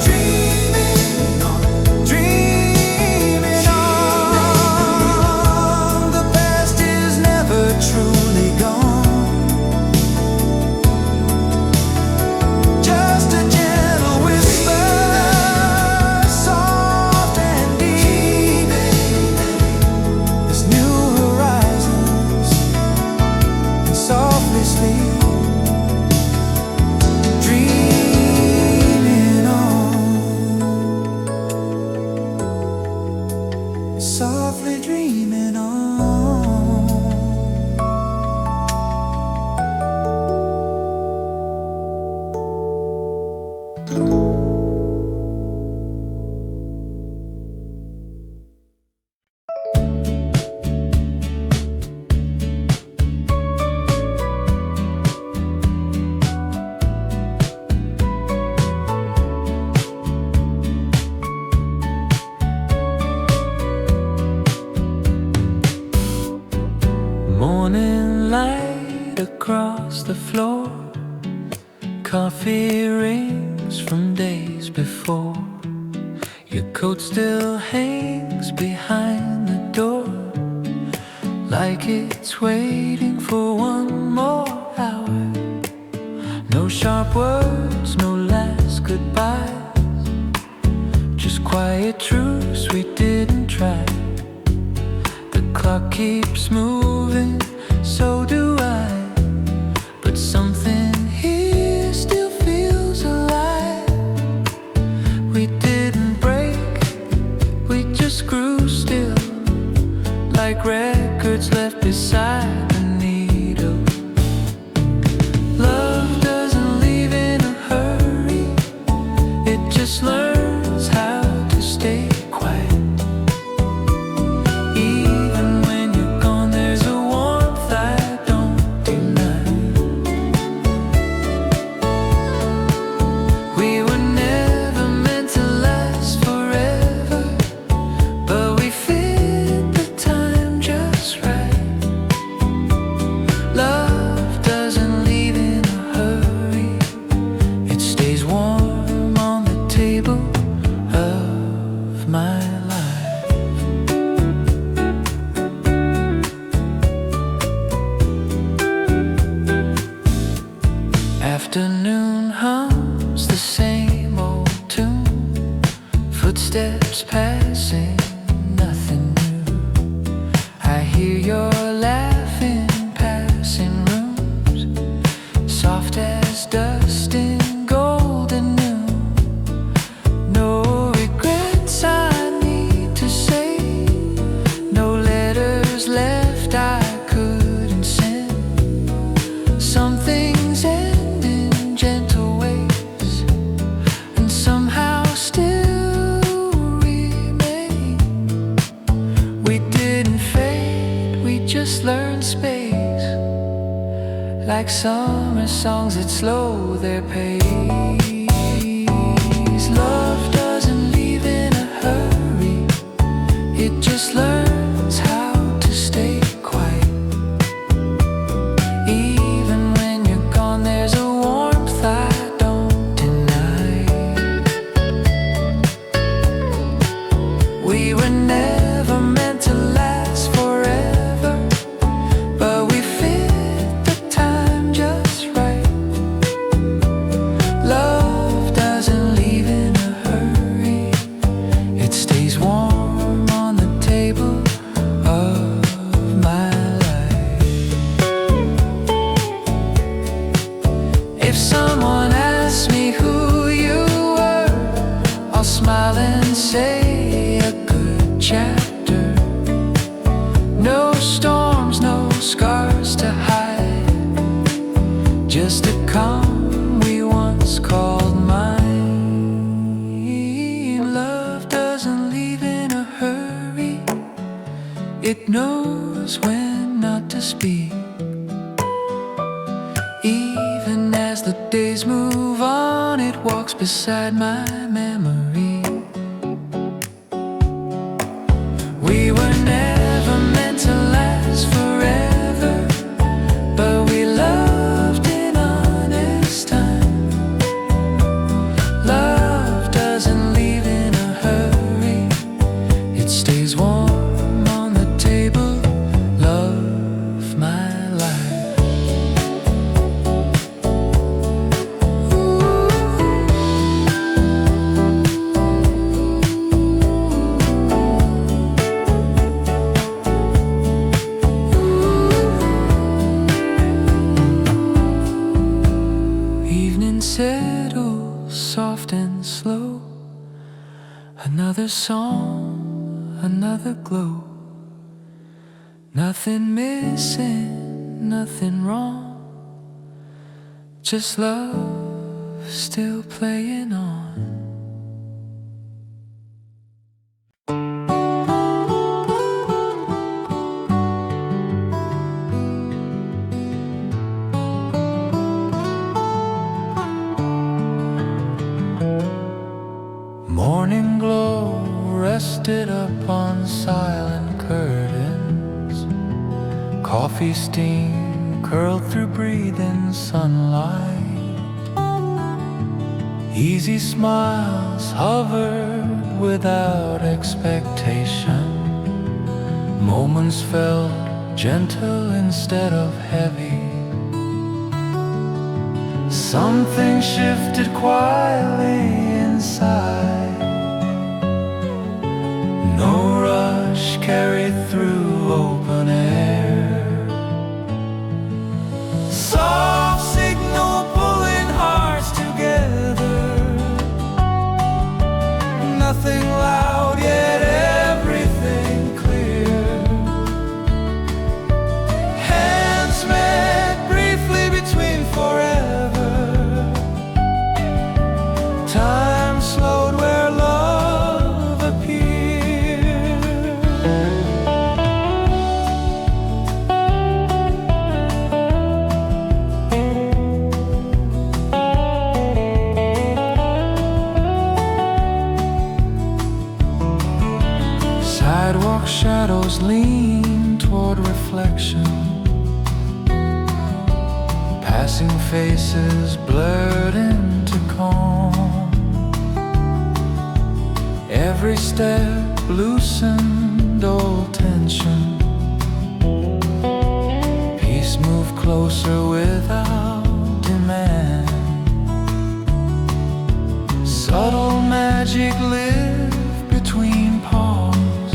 Dreaming on, dreaming on. The past is never truly gone. Just a gentle whisper, soft and deep. There's new horizons, and softly sleep. Dreaming on, softly dreaming on. Morning light across the floor, coffee rings from days before. Your coat still hangs behind the door, like it's waiting for one more hour. No sharp words, no last goodbyes, just quiet truths we didn't try. The clock keeps moving, so do I, but something here still feels alive. We didn't break, we just grew still, like records left beside the needle. just learns how to stay quiet. Even when you're gone, there's a warmth I don't deny. We were never meant to last forever, but we fit the time just right. Love doesn't leave in a hurry. It stays warm on the table of my life. Afternoon hums the same old tune. Footsteps passing, nothing new. I hear your laughing, passing rooms, soft as dust in golden noon. No regrets I need to say, no letters left I couldn't send. Some things end in gentle ways, and somehow still remain. We didn't fade, we just learned space. Like summer songs that slow their pace. Love doesn't leave in a hurry. It just learns how to stay quiet. Even when you're gone, there's a warmth I don't deny. We were never meant to last forever, but we fit the time just right. Love doesn't leave in a hurry. It stays warm on the table of my life. If someone asks me who you were, I'll smile and say a good chapter. No storms, no scars to hide, just a calm we once called mine. Love doesn't leave in a hurry. It knows when not to speak. Even as the days move on, it walks beside my memory. We were never meant to last forever, but we loved in honest time. Love doesn't leave in a hurry. It stays warm on the table of my life. Evening settles soft and slow. Another song, another glow. Nothing missing, nothing wrong. Just love still playing on. Morning glow rested upon silent curtains. Coffee steam curled through breathing sunlight. Easy smiles hovered without expectation. Moments felt gentle instead of heavy. Something shifted quietly inside. No rush carried through open air. Soft signal pulling hearts together. Nothing loud, yet everything clear. Hands met briefly between forever. Time slowed lean toward reflection. Passing faces blurred into calm. Every step loosened old tension. Peace moved closer without demand. Subtle magic lived between palms.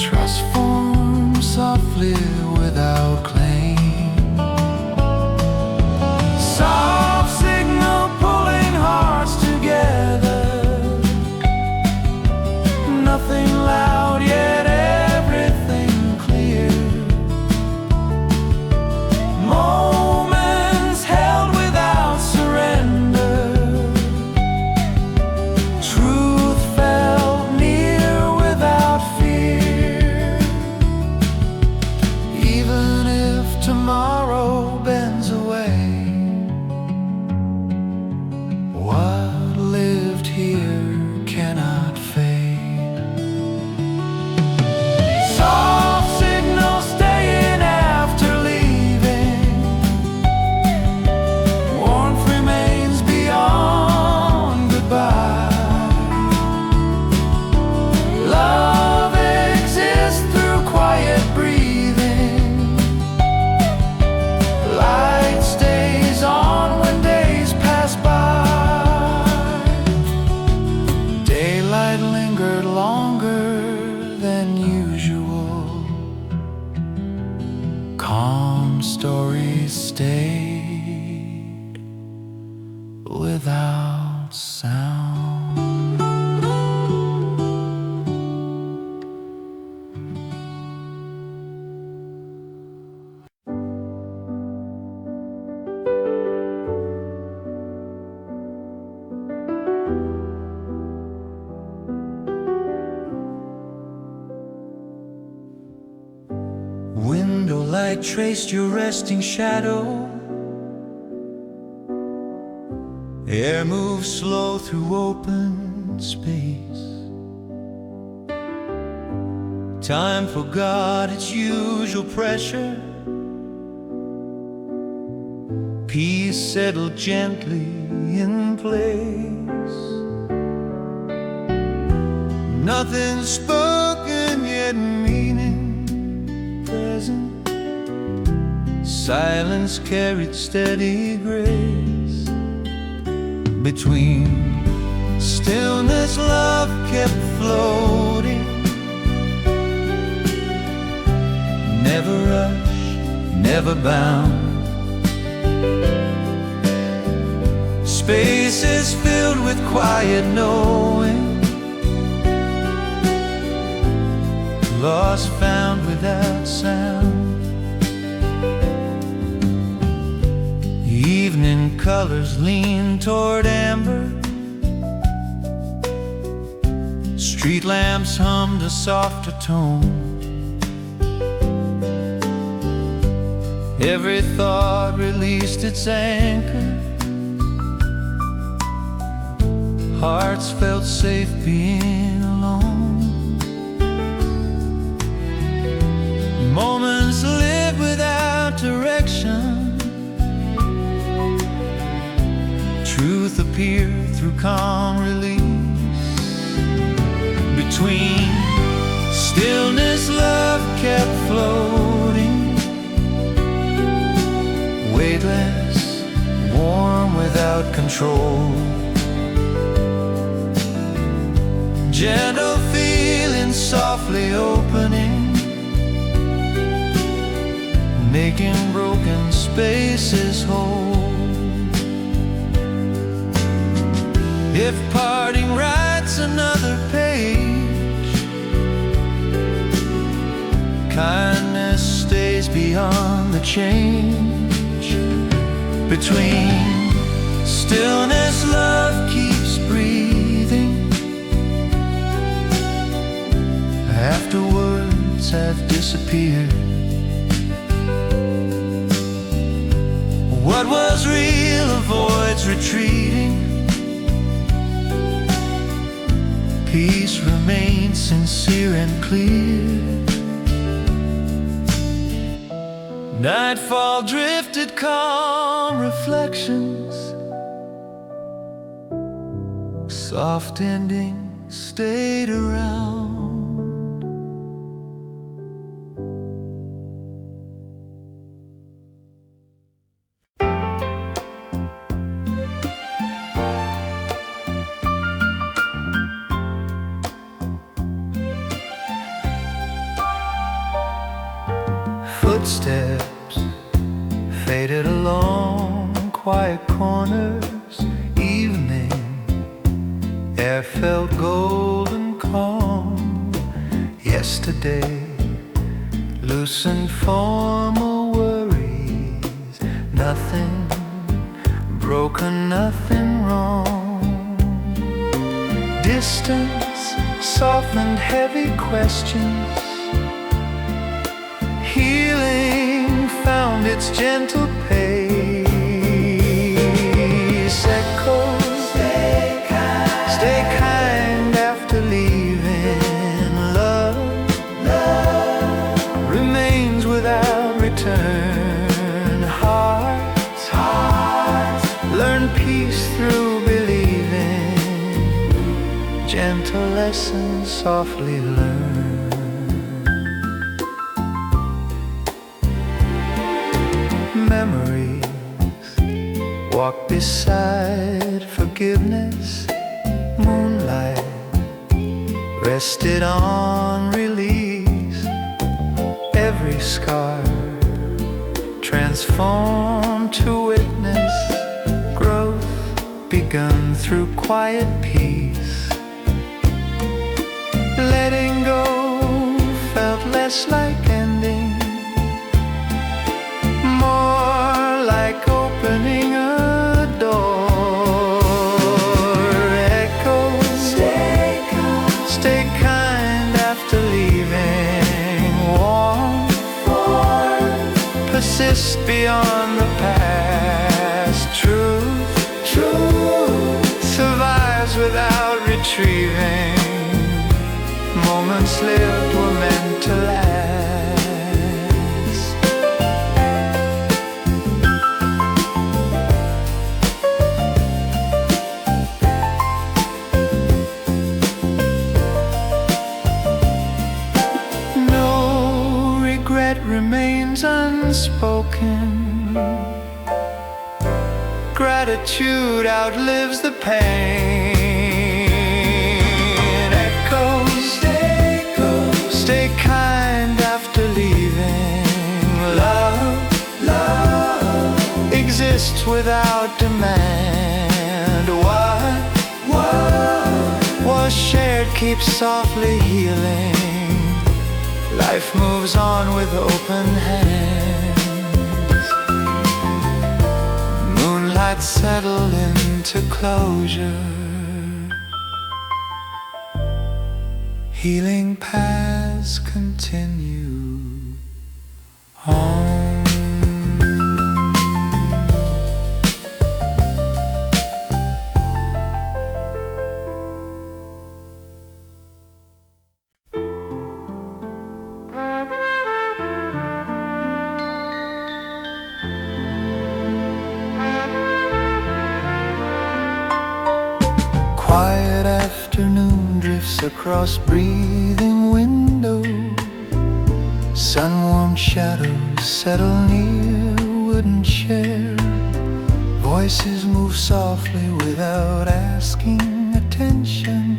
Trust formed softly without claim. Soft signal pulling hearts together. Nothing loud yet everything clear. Moments held without surrender. Truth felt near without fear. Even if tomorrow bends away, what lived here cannot fade. Soft signals staying after leaving. Warmth remains beyond goodbye. Love exists through quiet breathing. Light stays on when days pass by. Daylight lingered longer than usual. Calm stories stayed without sound. Window light traced your resting shadow. Air moves slow through open space. Time forgot its usual pressure. Peace settled gently in place. Nothing spoken yet meaning present. Silence carried steady grace. Between stillness, love kept floating. Never rushed, never bound. Spaces filled with quiet knowing. Lost found without sound. Evening colors lean toward amber. Street lamps hummed a softer tone. Every thought released its anchor. Hearts felt safe being alone. Moments lived without direction. Truth appeared through calm release. Between stillness, love kept floating. Weightless, warm without control. Gentle feeling softly opening, making broken spaces whole. If parting writes another page, kindness stays beyond the change. Between stillness, love keeps breathing. After words have disappeared, what was real avoids retreating. Peace remains sincere and clear. Nightfall drifted calm reflections. Soft ending stayed around. Footsteps faded along quiet corners. Evening air felt golden calm. Yesterday loosened formal worries. Nothing broken, nothing wrong. Distance softened heavy questions. Healing found its gentle pace. Echoes, stay kind after leaving. Love remains without return. Hearts learn peace through believing. Gentle lessons softly learned. Memories walk beside forgiveness. Moonlight rested on release. Every scar transformed to witness growth begun through quiet peace. Letting go felt less like ending, more like opening a door. Echoes, stay kind after leaving. Warmth persist beyond the past. Truth survives without retrieving. Moments lived were meant to last. No regret remains unspoken. Gratitude outlives the pain. Echoes, stay kind after leaving. Love exists without demand. What was shared keeps softly healing. Life moves on with open hands. Moonlight settled into closure. Healing paths continue on. Quiet afternoon drifts across breathing window. Sun-warmed shadows settle near wooden chair. Voices move softly without asking attention.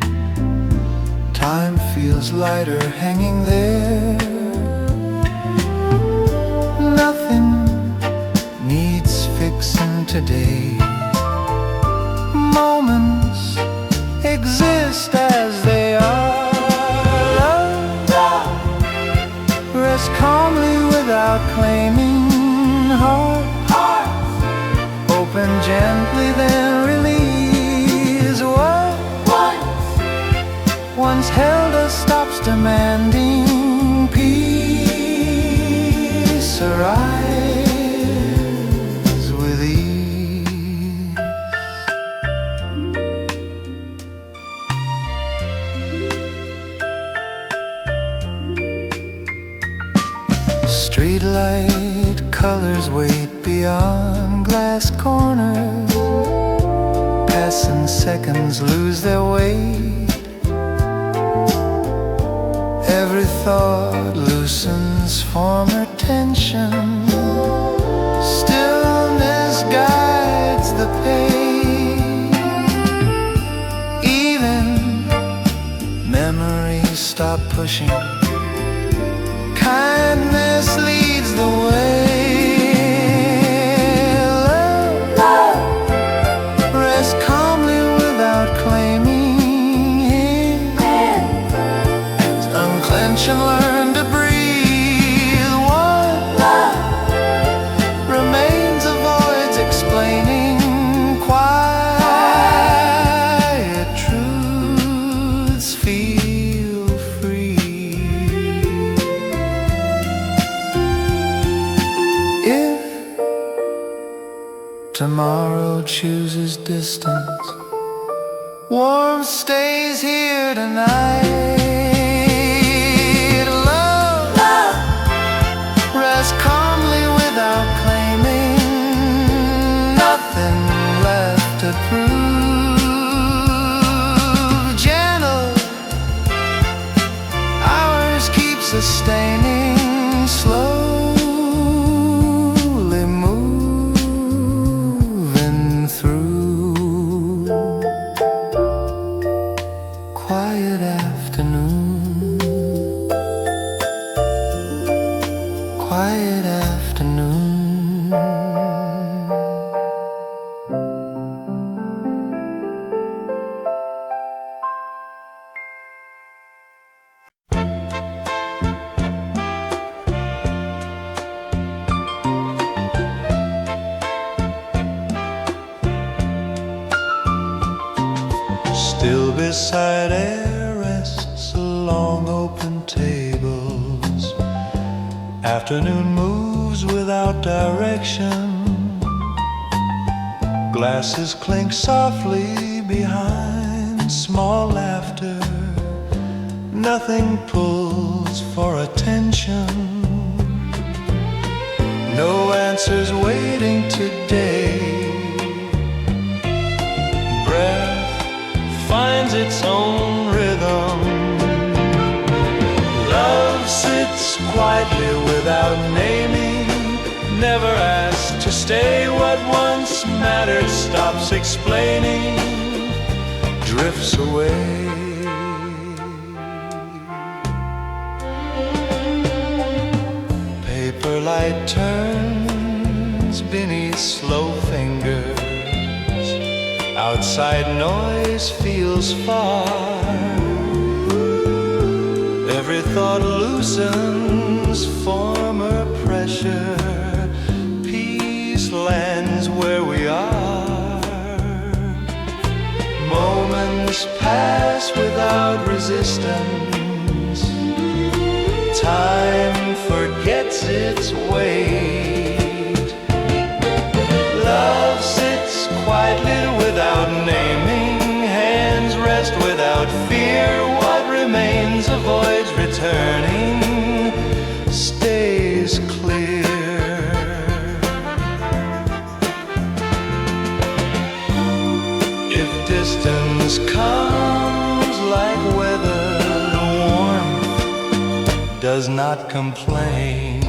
Time feels lighter hanging there. Nothing needs fixing today. Moments exist as they are. Love rest calmly without claiming. Hearts open gently then release. What once held us stops demanding. Peace arrives with ease. Streetlight colors wait beyond glass corners. Passing seconds lose their weight. Every thought loosens former tension. Stillness guides the pace. Even memories stop pushing. Kindness leads the way. Love, rest calmly without claiming hands. Unclench and learn to breathe. One remains, avoids explaining. Quiet truths feel free. If tomorrow chooses distance, warmth stays here tonight. Love, rest calmly without claiming. Nothing left to prove. Gentle hours keep sustaining. Slowly moving through. Quiet afternoon. Quiet afternoon. Still beside air rests along open tables. Afternoon moves without direction. Glasses clink softly behind small laughter. Nothing pulls for attention. No answers waiting today. Breath finds its own rhythm. Love sits quietly without naming. Never asked to stay. What once mattered stops explaining. Drifts away. Paper light turns beneath slow fingers. Outside noise feels far. Every thought loosens former pressure. Peace lands where we are. Moments pass without resistance. Time forgets its weight. Love sits quietly without naming. Hands rest without fear. What remains avoids returning. Stays clear. If distance comes like weather, warmth does not complain.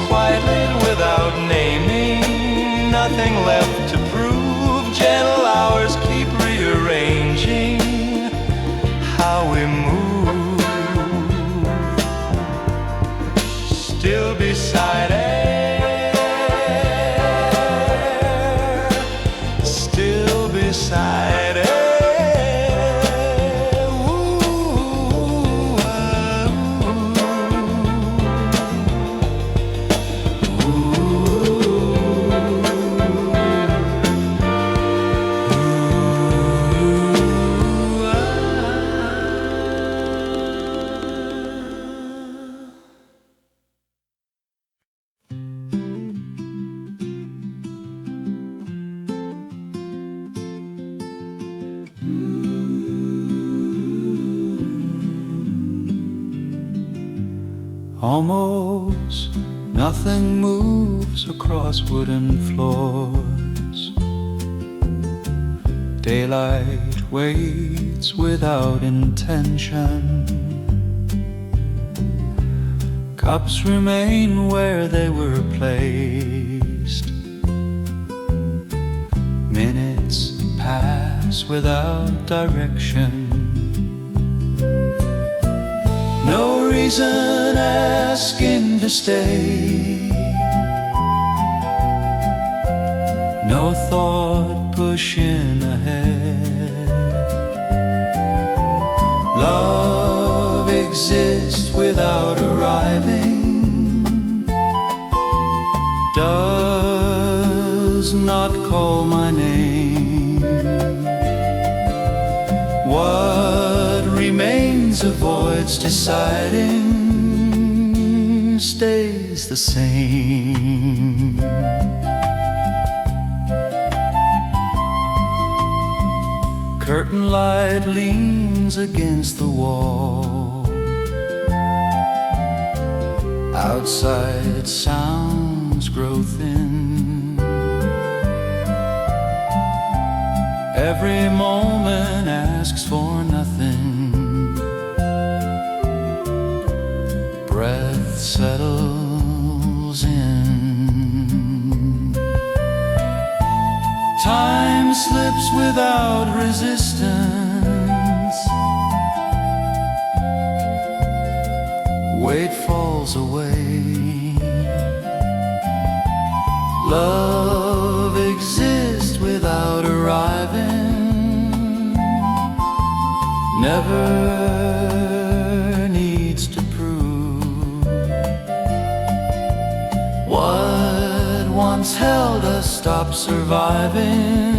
Quietly without naming. Nothing left to prove. Gentle hours keep rearranging how we move. Still beside air. Still beside air. Almost nothing moves across wooden floors. Daylight waits without intention. Cups remain where they were placed. Minutes pass without direction. No reason asking to stay. No thought pushing ahead. Love exists without arriving. Does not call my name. What remains avoids deciding, stays the same. Curtain light leans against the wall. Outside sounds grow thin. Every moment asks for nothing. Breath settles in. Time slips without resistance. Weight falls away. Love exists without arriving. Never needs to prove. What once held us stops surviving,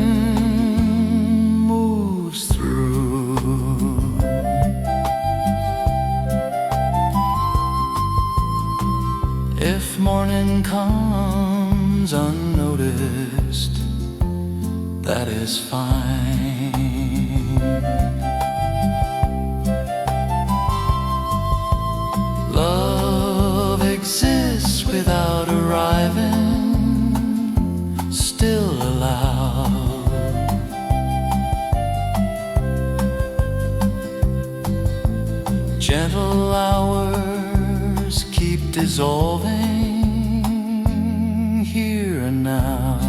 moves through. If morning comes unnoticed, that is fine. Love exists without arriving, still alive. Gentle hours keep dissolving here and now.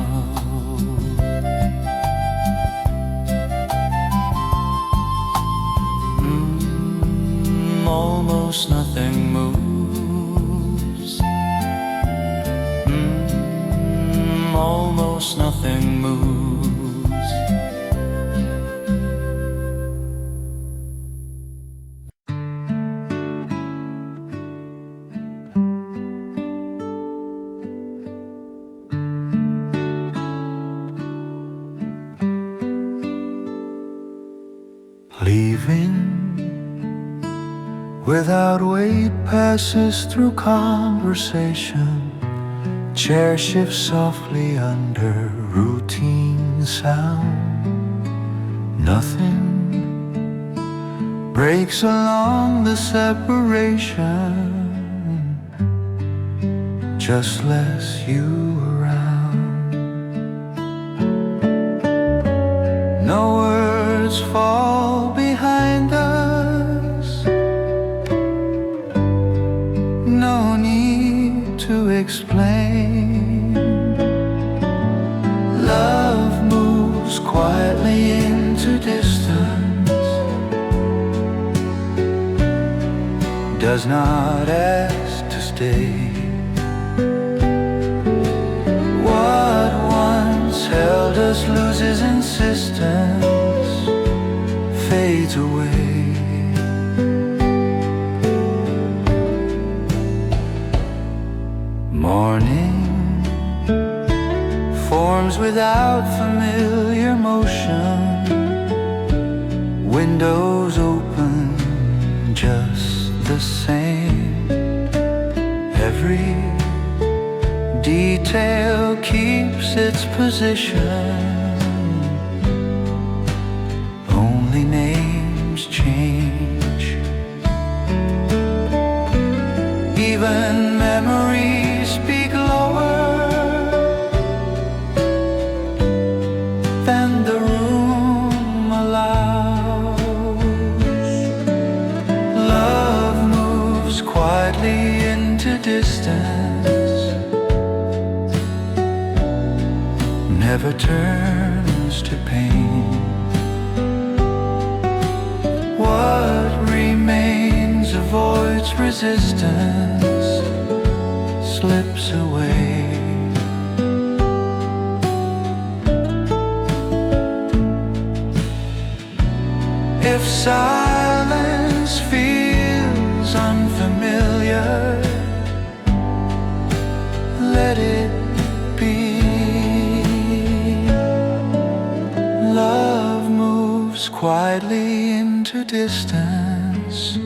Almost nothing moves. Almost nothing moves. Leaving without weight passes through conversation. Chair shifts softly under routine sound. Nothing breaks along the separation, just less you around. No words fall behind us. No need to explain. Love moves quietly into distance, does not ask to stay. What once held us loses insistence, fades away. Morning forms without familiar motion. Windows open just the same. Every detail keeps its position. Only names change. Even resistance never turns to pain. What remains avoids resistance, slips away. If silence feels unfamiliar, let it be. Love moves quietly into distance,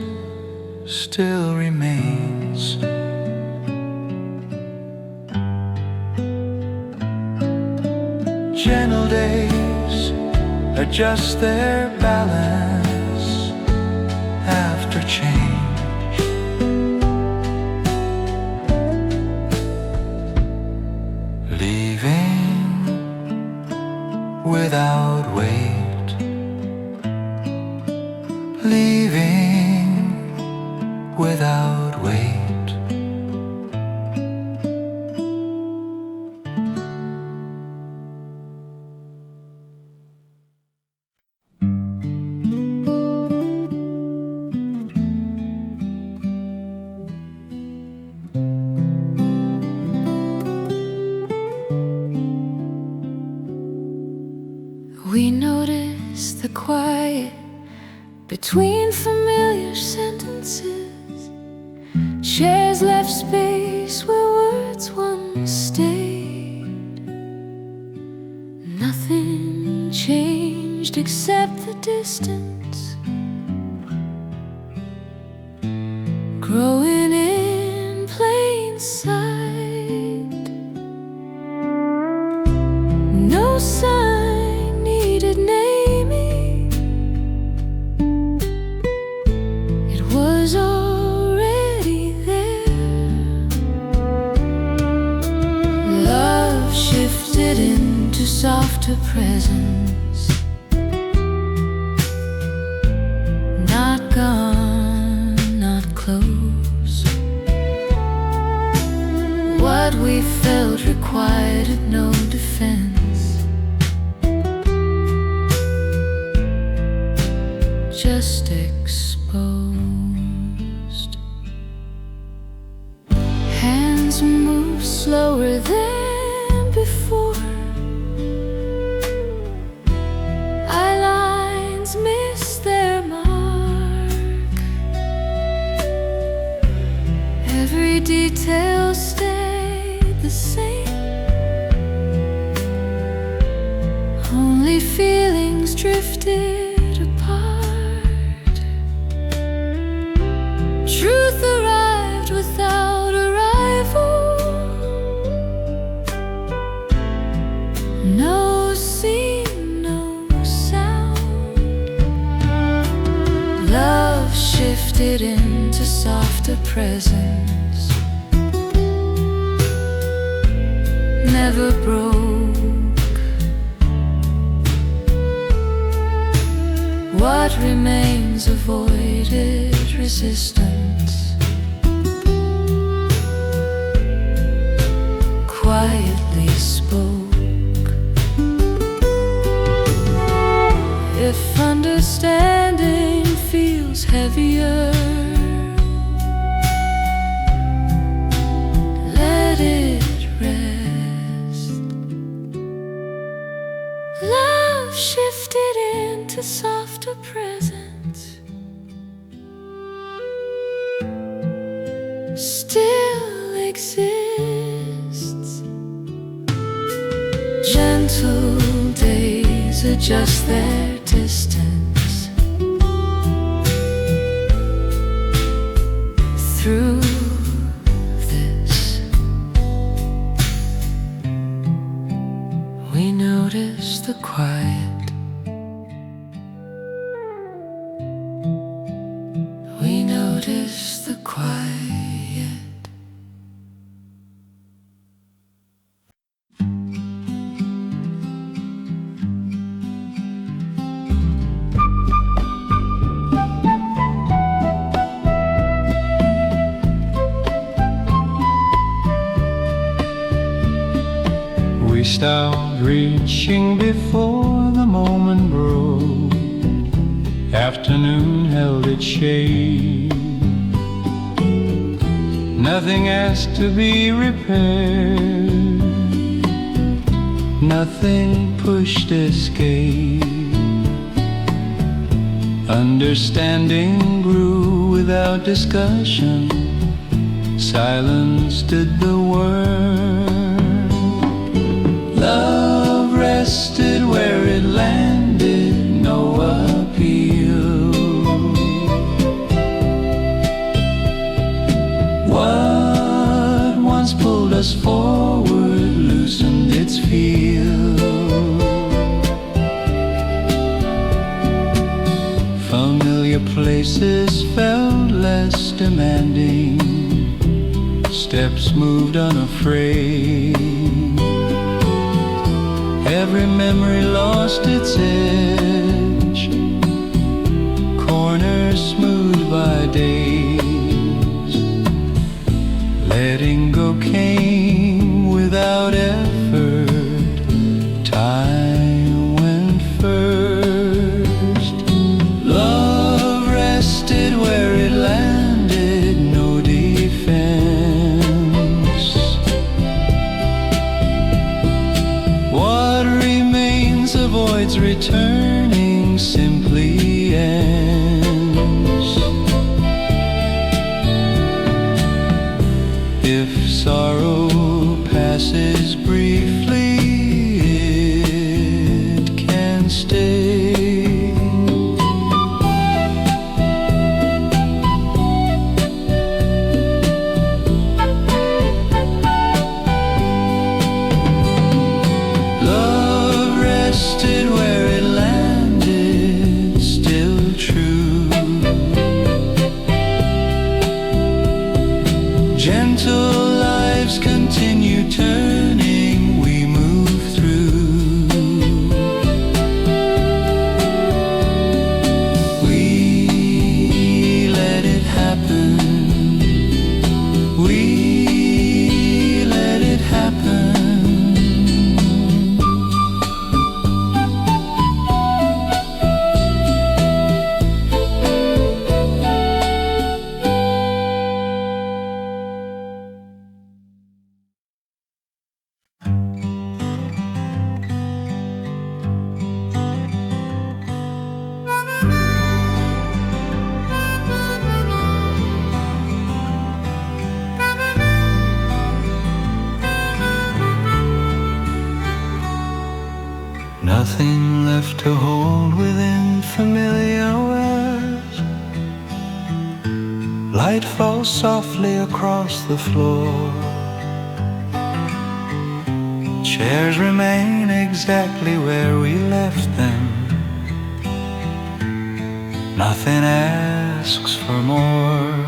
still remains. Gentle days adjust their balance after change. Leaving without weight, leaving without weight. We notice the quiet between familiar sentences. Chairs left space where words once stayed. Nothing changed except the distance, growing in plain sight. No sign needed naming, it was already there. Love shifted into softer presence, not gone, not close. What we felt required no defense, just exposed. Hands move slower than before. Eyelines miss their mark. Every detail stayed the same. Only feelings drifted apart. Truth arrived without arrival. No scene, no sound. Love shifted into softer presence, never broke. What remains avoided resistance, quietly spoke. If understanding feels heavier, let it rest. Love shifted into softer presence, still exists. Gentle days adjust their distance. Through this, we notice the quiet. We notice the quiet. out reaching before the moment broke. Afternoon held its shade. Nothing asked to be repaired. Nothing pushed escape. Understanding grew without discussion. Silence did the work. Love rested where it landed, no appeal. What once pulled us forward loosened its feel. Familiar places felt less demanding. Steps moved unafraid. Every memory lost its edge. Corners smoothed by days. Letting go came without effort. Time went first. Love rested where it landed, no defense. What remains avoids returning, simply ends. If sorrow passes briefly, it can stay. Love rested where it landed, still true. Gentle lives continue turning, we move through. We let it happen. We let it happen. Nothing left to hold within familiar words. Light falls softly across the floor. Chairs remain exactly where we left them. Nothing asks for more.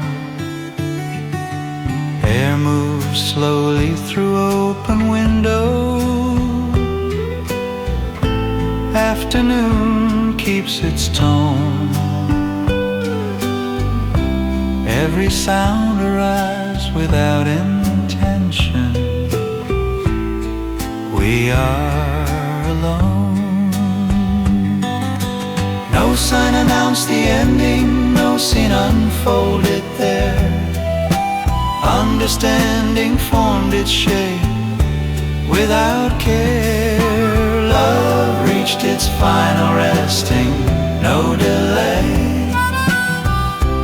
Air moves slowly through open windows. Afternoon keeps its tone. Every sound arrives without intention. We are alone. No sign announced the ending, no scene unfolded there. Understanding formed its shape without care. Love reached its final resting, no delay.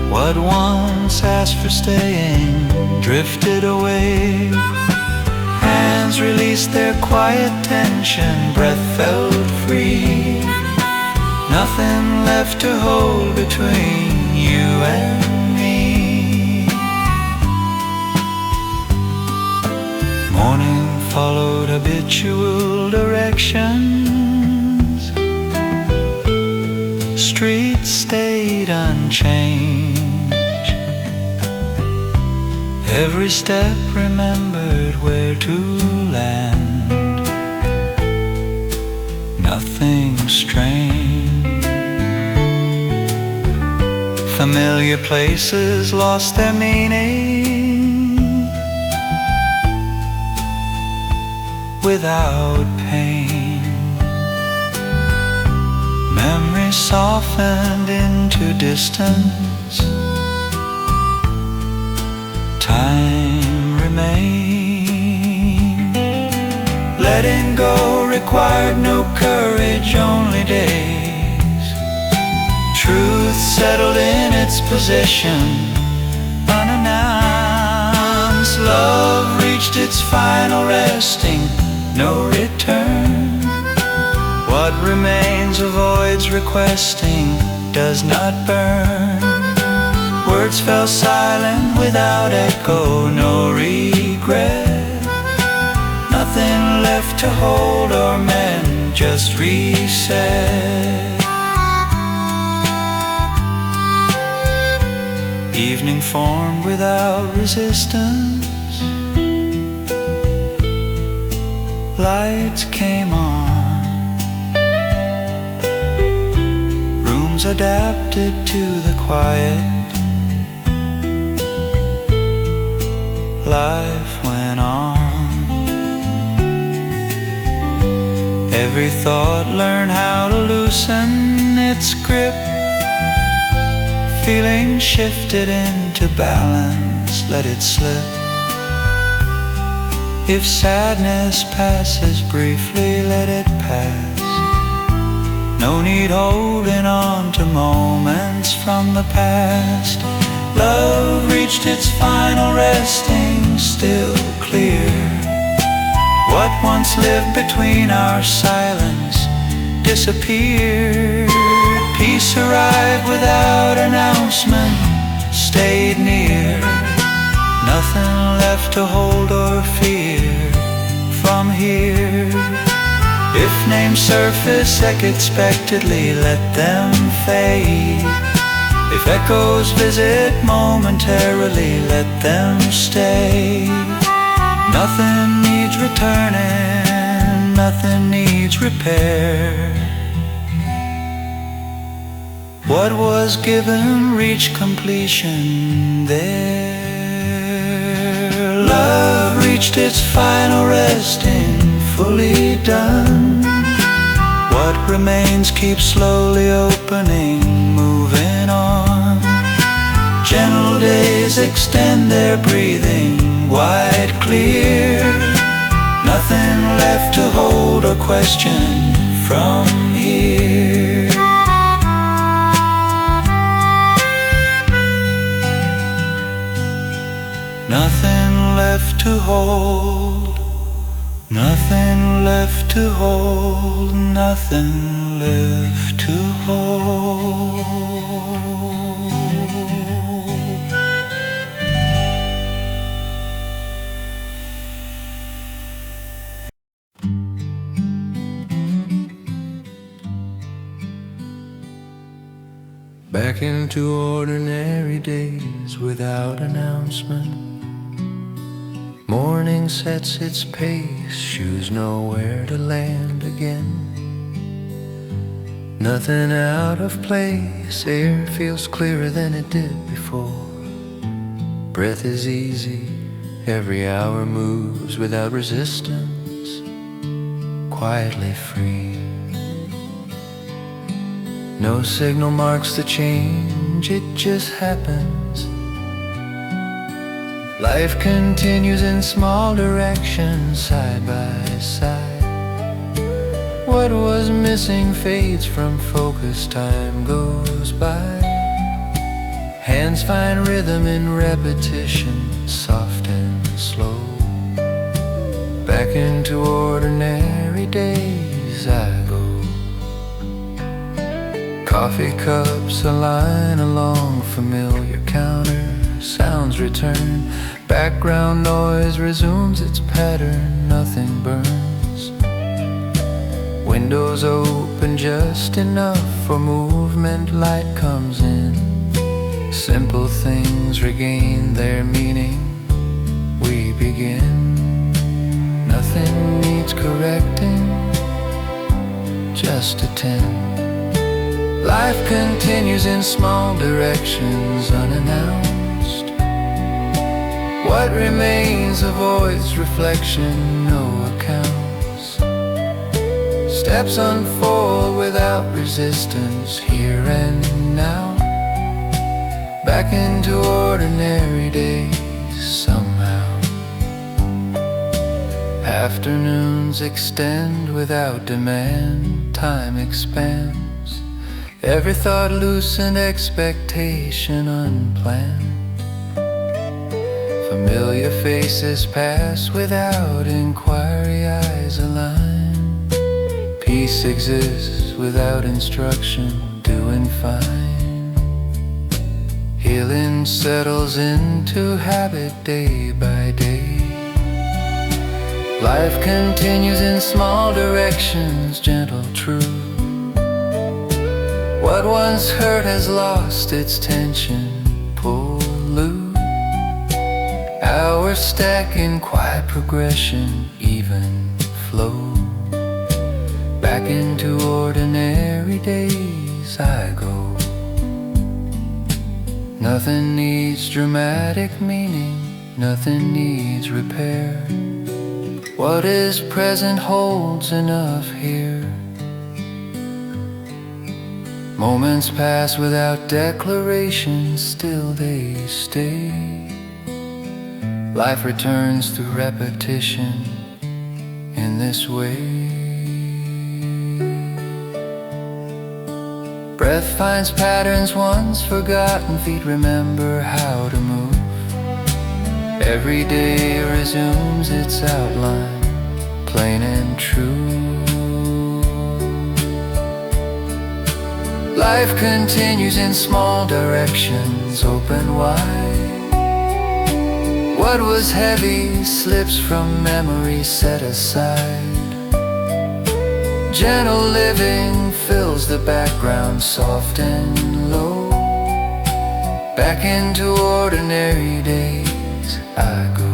What once asked for staying drifted away. Hands released their quiet tension, breath felt free. Nothing left to hold between you and me. Morning followed habitual directions. Streets stayed unchanged. Every step remembered where to land. Nothing strange. Familiar places lost their meaning. without pain. Memory softened into distance. Time remained. Letting go required no courage, only days. Truth settled in its position, unannounced. Love reached its final resting, no return. What remains avoids requesting, does not burn. Words fell silent without echo, no regret. Nothing left to hold or mend, just reset. Evening formed without resistance. Lights came on. Rooms adapted to the quiet. Life went on. Every thought learned how to loosen its grip. Feeling shifted into balance, let it slip. If sadness passes briefly, let it pass. No need holding on to moments from the past. Love reached its final resting, still clear. What once lived between our silence disappeared. Peace arrived without announcement, stayed near. Nothing left to hold or fear from here. If names surface unexpectedly, let them fade. If echoes visit momentarily, let them stay. Nothing needs returning, nothing needs repair. What was given reached completion there. Love reached its final resting, fully done. What remains keeps slowly opening, moving on. Gentle days extend their breathing, wide, clear. Nothing left to hold or question from here. Nothing left to hold, nothing left to hold, nothing left to hold. Back into ordinary days without announcement. Morning sets its pace, shoes know where to land again. Nothing out of place, air feels clearer than it did before. Breath is easy, every hour moves without resistance, quietly free. No signal marks the change, it just happens. Life continues in small directions, side by side. What was missing fades from focus, time goes by. Hands find rhythm in repetition, soft and slow. Back into ordinary days I go. Coffee cups align along familiar counters. Sounds return, background noise resumes its pattern, nothing burns. Windows open just enough for movement, light comes in. Simple things regain their meaning, we begin. Nothing needs correcting, just attend. Life continues in small directions, unannounced. What remains avoids reflection, no account. Steps unfold without resistance, here and now. Back into ordinary days somehow. Afternoons extend without demand. Time expands. Every thought loosened, expectation unplanned. Familiar faces pass without inquiry, eyes align. Peace exists without instruction, doing fine. Healing settles into habit day by day. Life continues in small directions, gentle, true. What once hurt has lost its tension, pull loose. Hours stack in quiet progression, even flow. Back into ordinary days I go. Nothing needs dramatic meaning, nothing needs repair. What is present holds enough here. Moments pass without declaration, still they stay. Life returns through repetition in this way. Breath finds patterns once forgotten, feet remember how to move. Every day resumes its outline, plain and true. Life continues in small directions, open wide. What was heavy slips from memory set aside. Gentle living fills the background, soft and low. Back into ordinary days I go.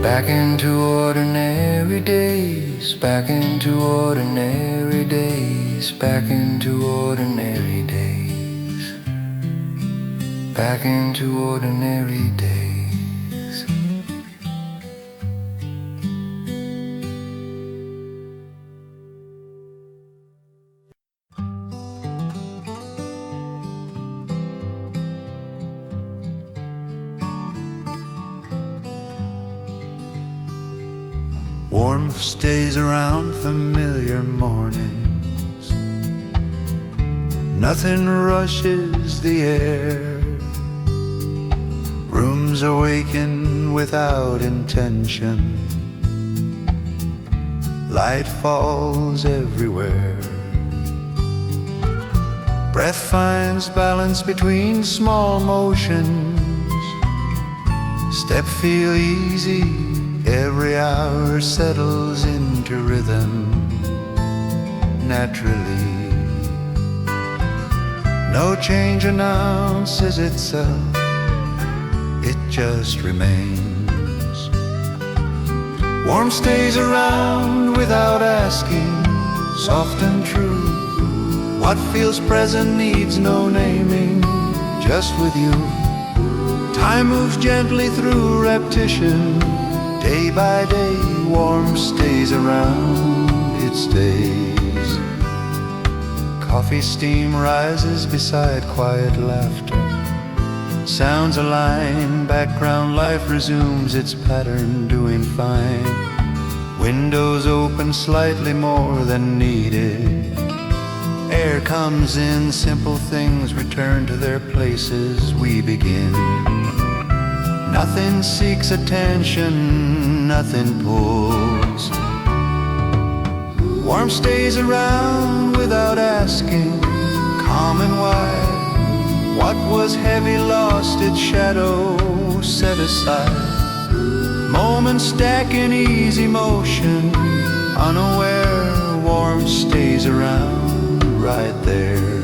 Back into ordinary days, back into ordinary days, back into ordinary days, back into ordinary days. Warmth stays around familiar mornings. Nothing rushes the air. Rooms awaken without intention. Light falls everywhere. Breath finds balance between small motions. Step feel easy. Every hour settles into rhythm naturally. No change announces itself, it just remains. Warmth stays around without asking, soft and true. What feels present needs no naming, just with you. Time moves gently through repetition. Day by day, warmth stays around, it stays. Coffee steam rises beside quiet laughter. Sounds align, background life resumes its pattern, doing fine. Windows open slightly more than needed. Air comes in, simple things return to their places, we begin. Nothing seeks attention, nothing pulls. Warmth stays around without asking, calm and wide. What was heavy lost its shadow set aside. Moments stack in easy motion, unaware. Warmth stays around right there.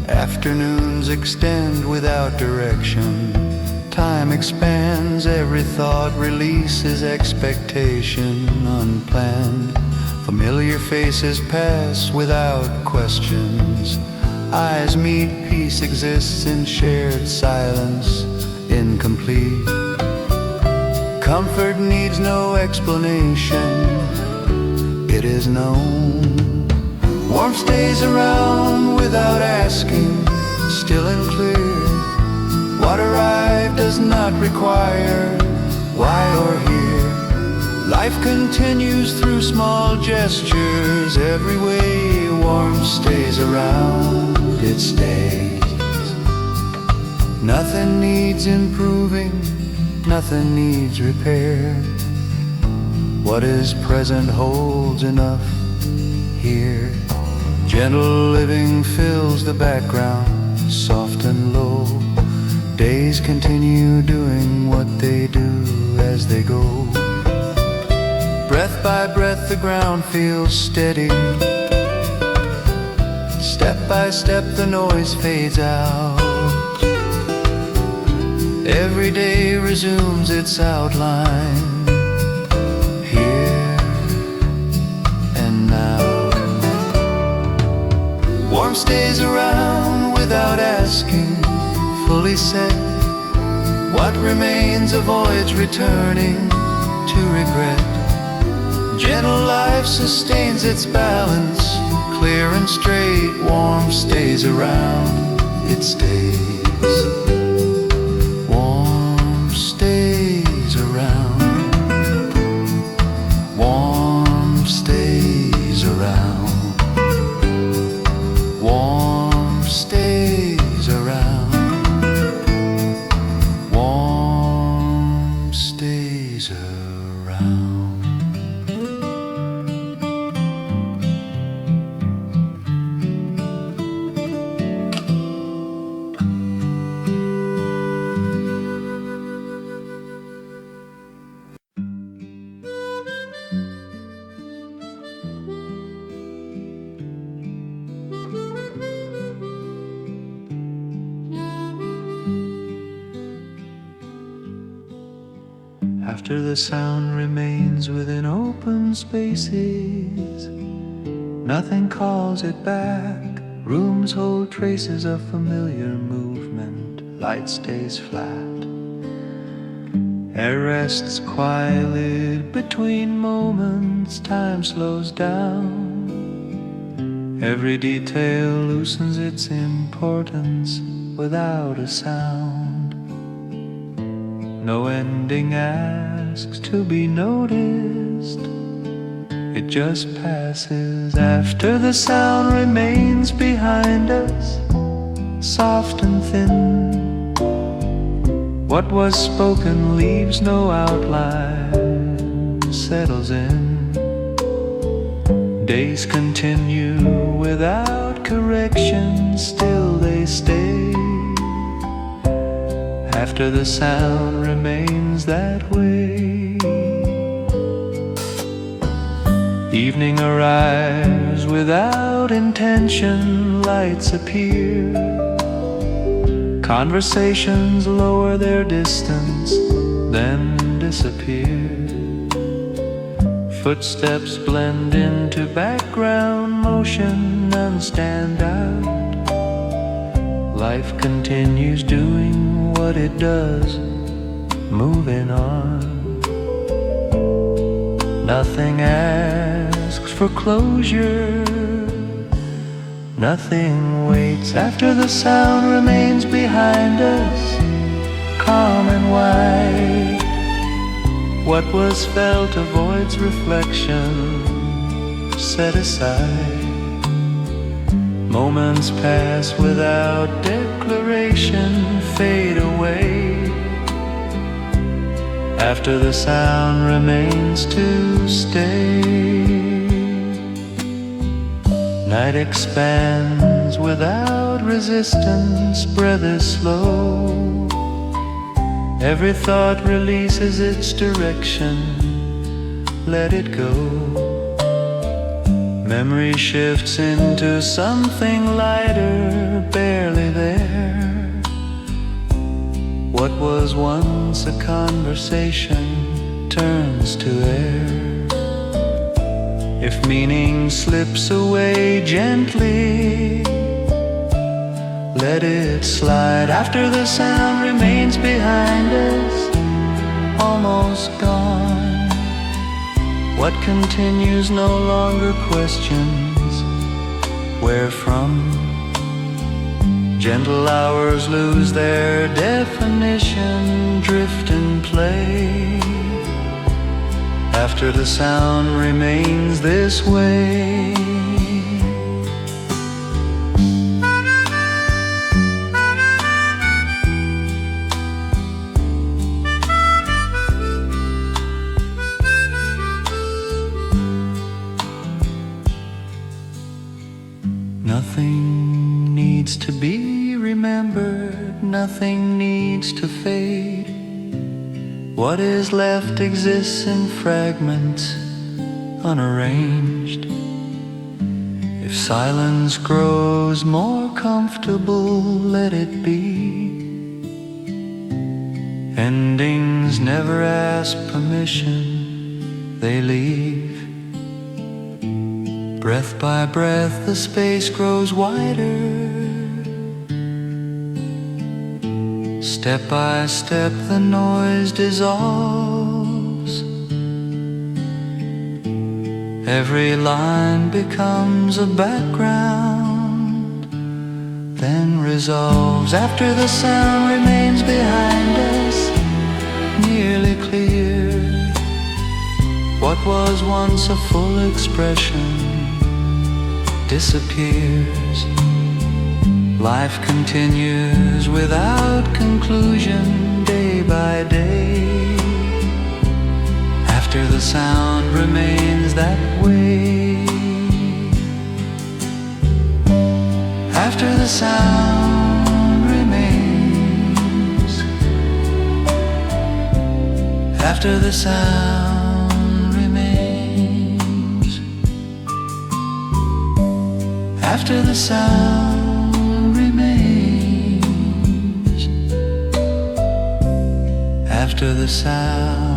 Afternoons extend without direction. Time expands, every thought releases expectation unplanned. Familiar faces pass without questions. Eyes meet, peace exists in shared silence, incomplete. Comfort needs no explanation, it is known. Warmth stays around without asking, still and clear. What arrived does not require why or here. Life continues through small gestures. Every way warmth stays around, it stays. Nothing needs improving, nothing needs repair. What is present holds enough here. Gentle living fills the background, soft and low. Days continue doing what they do as they go. Breath by breath the ground feels steady. Step by step the noise fades out. Every day resumes its outline, here and now. Warmth stays around without asking, fully set. What remains avoids returning to regret. Gentle life sustains its balance, clear and straight. Warmth stays around, it stays. Warmth stays around. Warmth stays around. Warmth stays around. Warmth stays around. After the sound remains within open spaces, nothing calls it back. Rooms hold traces of familiar movement. Light stays flat. Air rests quietly between moments. Time slows down. Every detail loosens its importance without a sound. No ending asks to be noticed, it just passes. After the sound remains behind us, soft and thin. What was spoken leaves no outline, settles in. Days continue without correction, still they stay. After the sound remains that way. Evening arrives without intention, lights appear. Conversations lower their distance, then disappear. Footsteps blend into background motion and stand out. Life continues doing what it does, moving on. Nothing asks for closure, nothing waits. After the sound remains behind us, calm and wide. What was felt avoids reflection, set aside. Moments pass without declaration, fade away. After the sound remains to stay. Night expands without resistance, breath is slow. Every thought releases its direction, let it go. Memory shifts into something lighter, barely there. What was once a conversation turns to air. If meaning slips away gently, let it slide after the sound remains behind us, almost gone. What continues no longer questions where from. Gentle hours lose their definition, drift and play after the sound remains this way. Nothing needs to be remembered, nothing needs to fade. What is left exists in fragments, unarranged. If silence grows more comfortable, let it be. Endings never ask permission, they leave. Breath by breath the space grows wider. Step by step the noise dissolves. Every line becomes a background, then resolves after the sound remains behind us, nearly clear. What was once a full expression disappears. Life continues without conclusion, day by day. After the sound remains that way. After the sound remains. After the sound remains. After the sound remains. After the sound